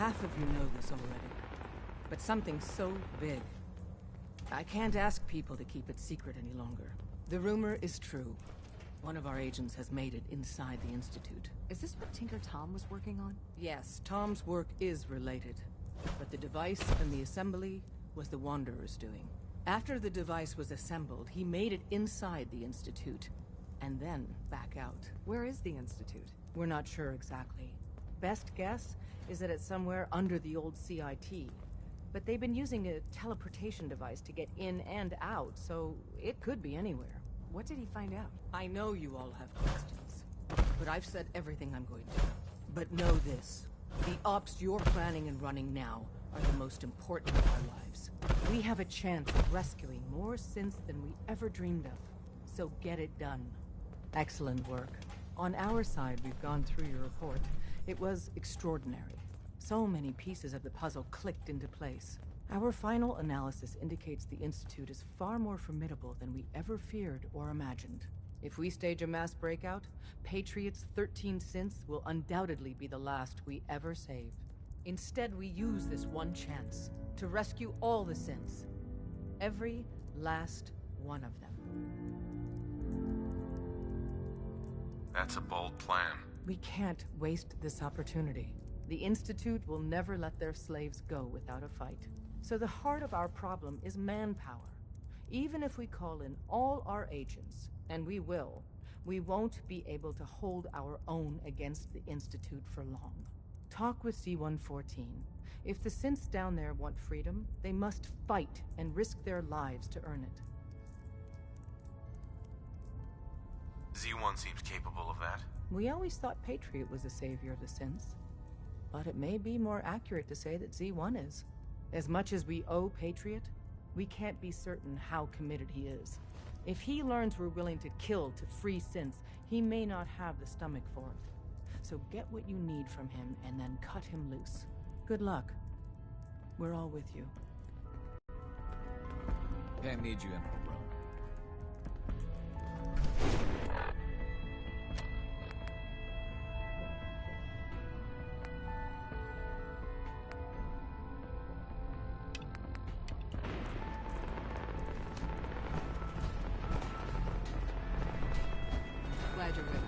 Half of you know this already. But something so big, I can't ask people to keep it secret any longer. The rumor is true. One of our agents has made it inside the Institute. Is this what Tinker Tom was working on? Yes, Tom's work is related. But the device and the assembly was the Wanderer's doing. After the device was assembled, he made it inside the Institute, and then back out. Where is the Institute? We're not sure exactly. Best guess is that it's somewhere under the old CIT. But they've been using a teleportation device to get in and out, so it could be anywhere. What did he find out? I know you all have questions, but I've said everything I'm going to. But know this, the ops you're planning and running now are the most important of our lives. We have a chance of rescuing more synths than we ever dreamed of, so get it done. Excellent work. On our side, we've gone through your report. It was extraordinary. So many pieces of the puzzle clicked into place. Our final analysis indicates the Institute is far more formidable than we ever feared or imagined. If we stage a mass breakout, Patriot's 13 synths will undoubtedly be the last we ever save. Instead, we use this one chance to rescue all the synths. Every last one of them. That's a bold plan. We can't waste this opportunity. The Institute will never let their slaves go without a fight. So the heart of our problem is manpower. Even if we call in all our agents, and we will, we won't be able to hold our own against the Institute for long. Talk with C-114. If the synths down there want freedom, they must fight and risk their lives to earn it. Z1 seems capable of that. We always thought Patriot was the savior of the synths. But it may be more accurate to say that Z1 is. As much as we owe Patriot, we can't be certain how committed he is. If he learns we're willing to kill to free synths, he may not have the stomach for it. So get what you need from him and then cut him loose. Good luck. We're all with you. Can't need you in her room. Glad you're with us.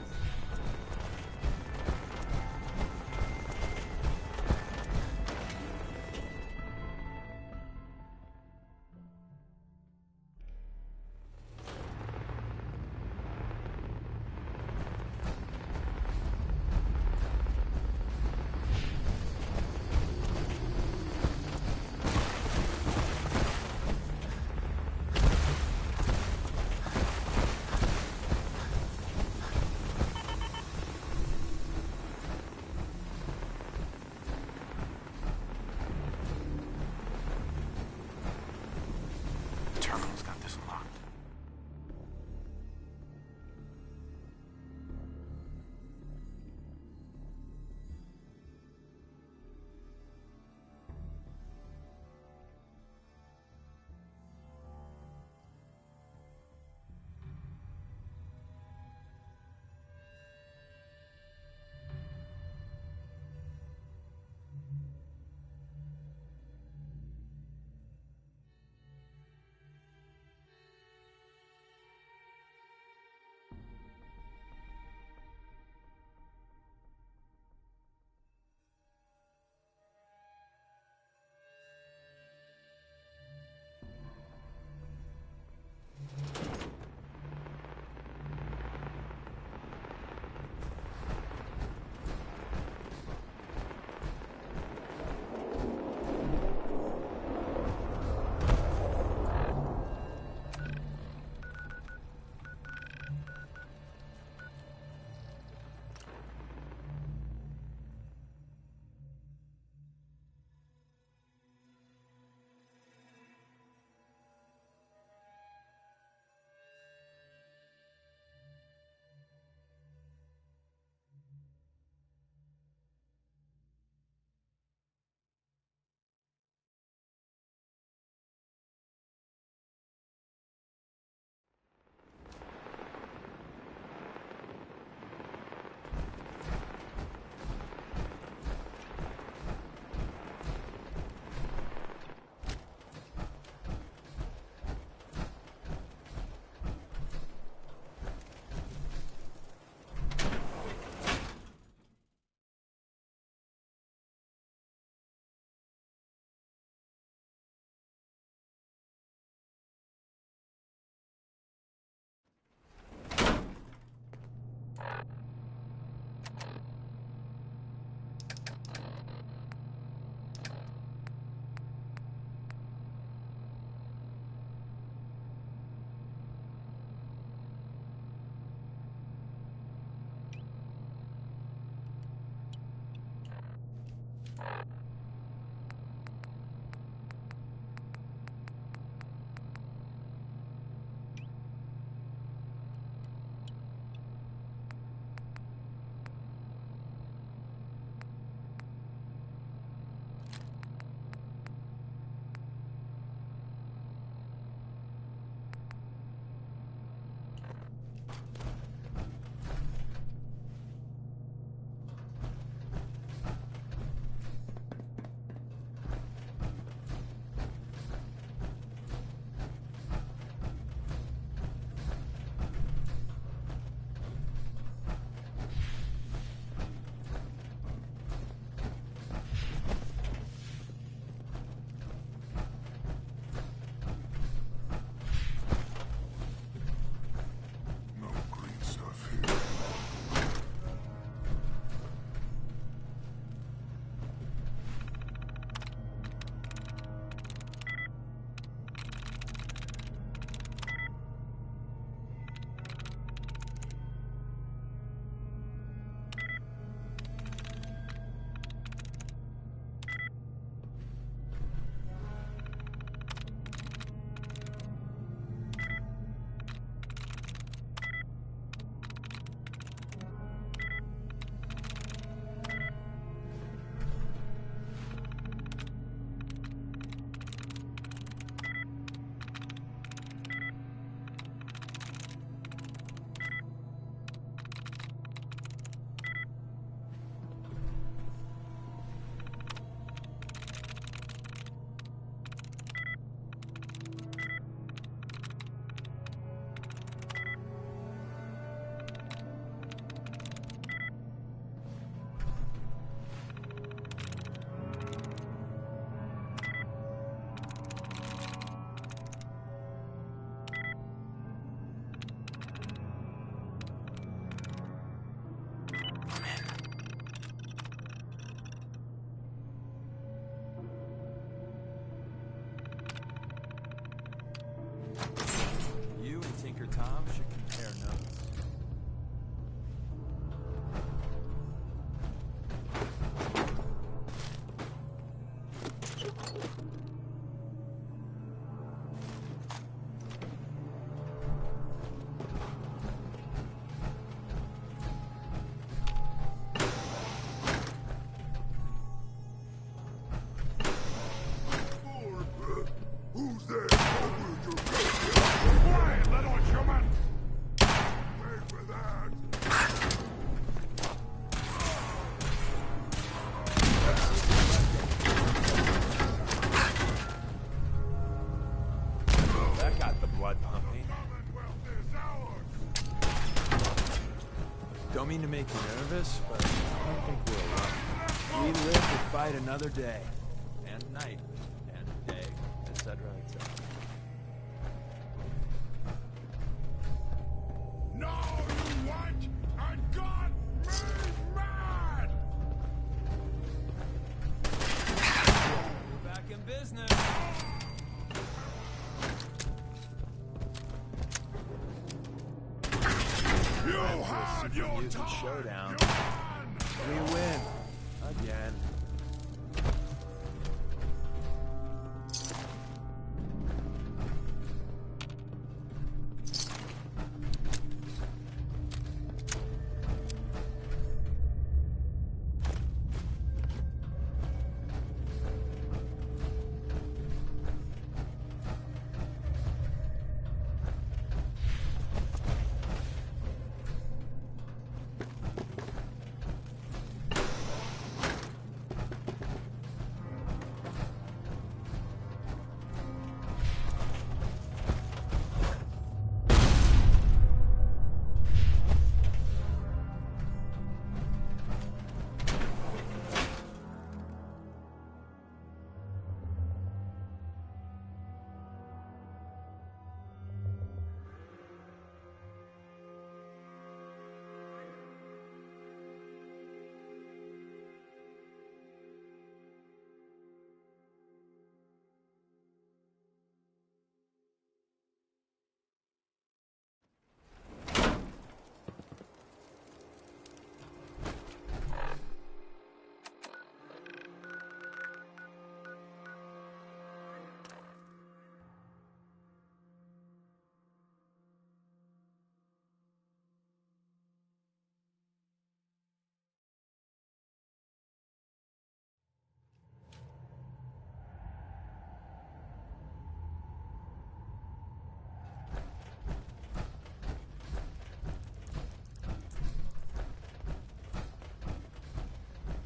Terminal's got this locked. You and Tinker Tom should compare notes. Who's there? Quiet, little human! Wait for that! That got the blood pumping. Don't mean to make you nervous, but I don't think we're alone. We live to fight another day, and night, and day, etc., etc. No, you what? And got me mad! We're back in business. You had your Mutant time! showdown. We win. Again.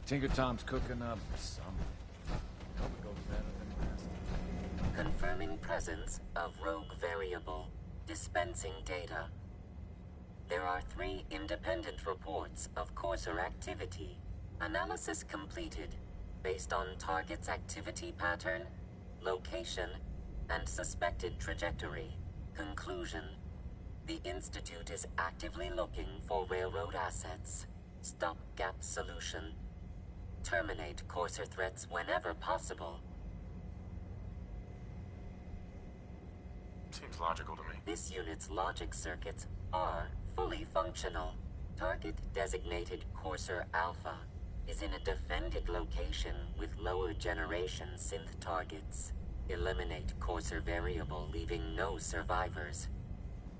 Tinker Tom's cooking up something. Hope it goes better than last. Confirming presence of rogue variable. Dispensing data. There are 3 independent reports of Courser activity. Analysis completed based on target's activity pattern, location, and suspected trajectory. Conclusion. The Institute is actively looking for railroad assets. Stopgap solution. Terminate Courser threats whenever possible. Seems logical to me. This unit's logic circuits are fully functional. Target designated Courser Alpha is in a defended location with lower generation synth targets. Eliminate Courser variable, leaving no survivors.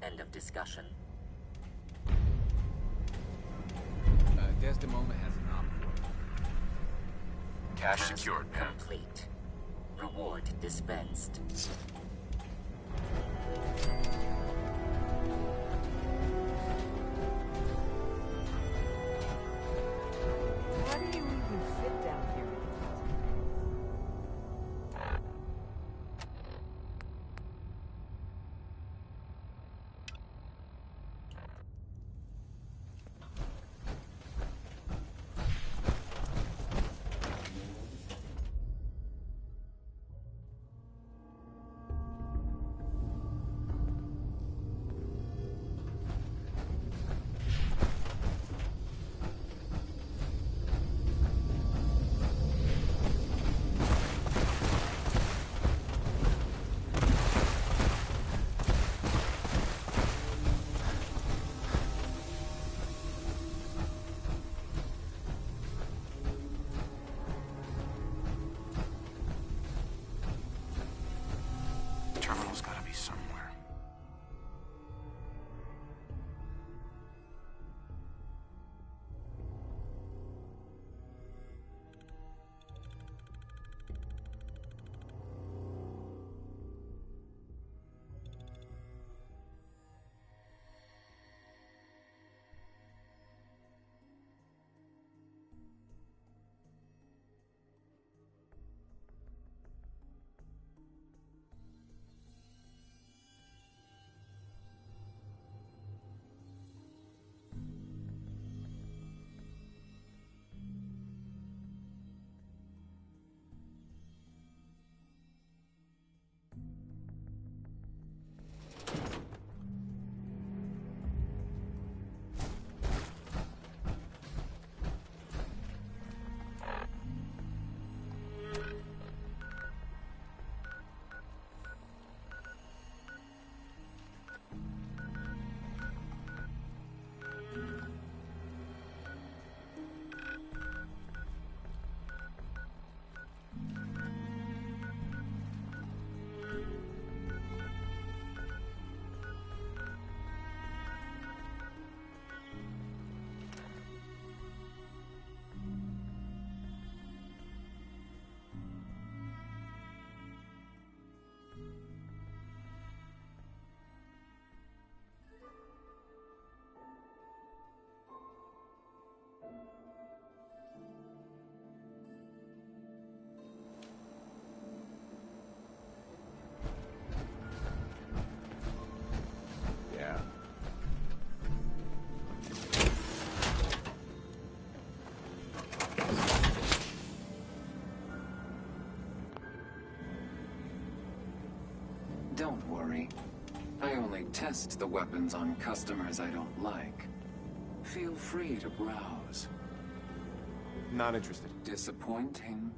End of discussion. Desdemona has an op for it. Cash secured, man. Complete. Reward dispensed. How do you even fit down here? Terminal's gotta be somewhere. Yeah. Don't worry. I only test the weapons on customers I don't like. Feel free to browse. Not interested. Disappointing.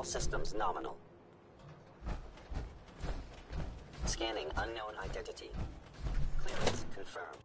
All systems nominal. Scanning unknown identity. Clearance confirmed.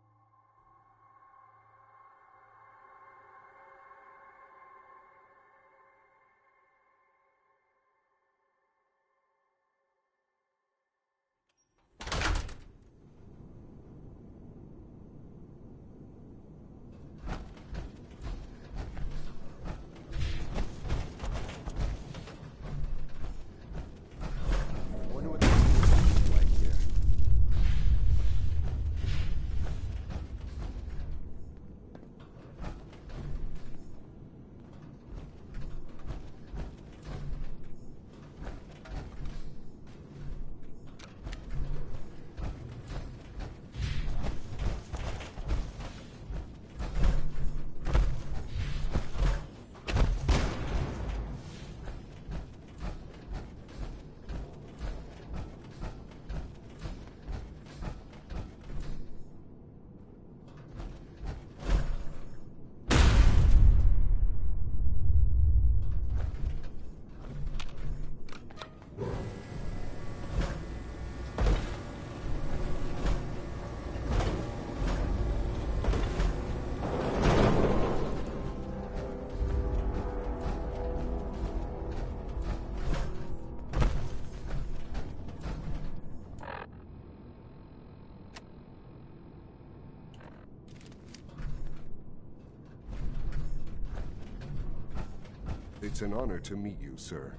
It's an honor to meet you, sir.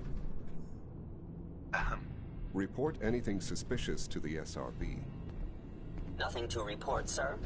Report anything suspicious to the SRB. Nothing to report, sir.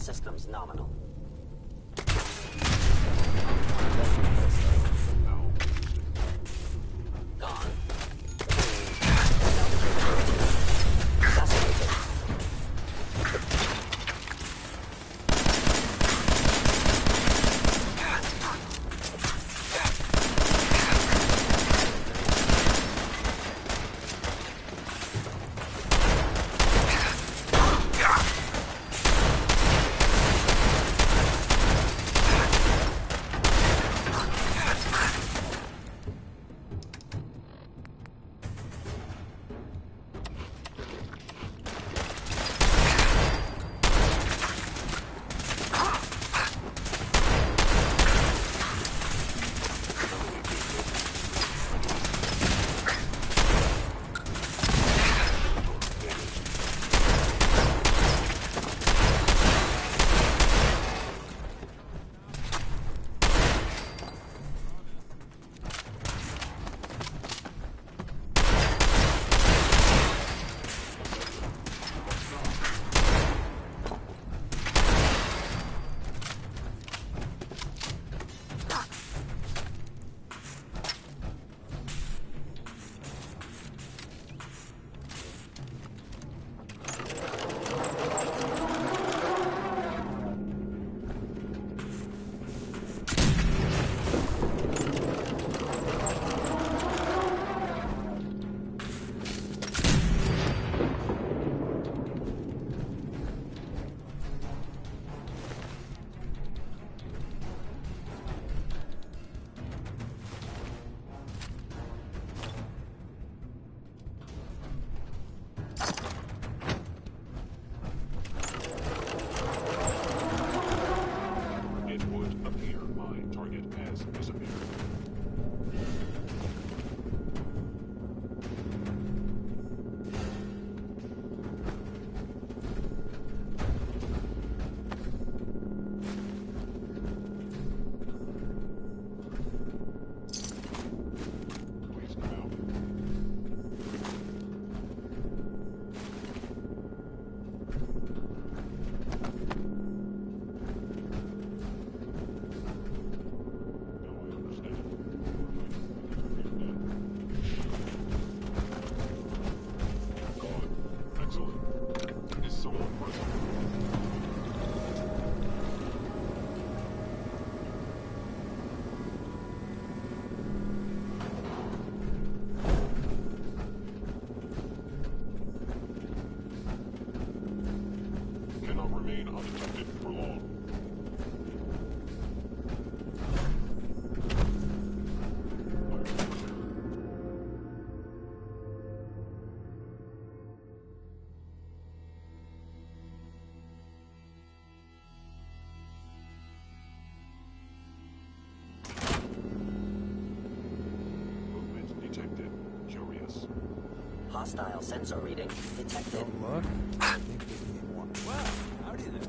systems nominal. Gone. Assassinated. It would appear my target has disappeared. Please come out. Excellent. Is someone present? Cannot remain undetected for long. Movement detected. Curious. Hostile sensor reading detected. Don't look. I think we need one. Well, howdy there.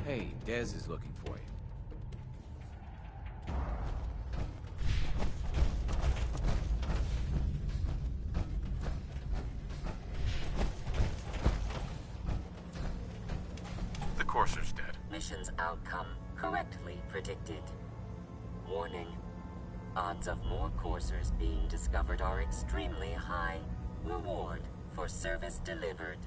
Hey, Dez is looking for you. The Courser's dead. Mission's outcome correctly predicted. Warning. Odds of more coursers being discovered are extremely high. Reward for service delivered.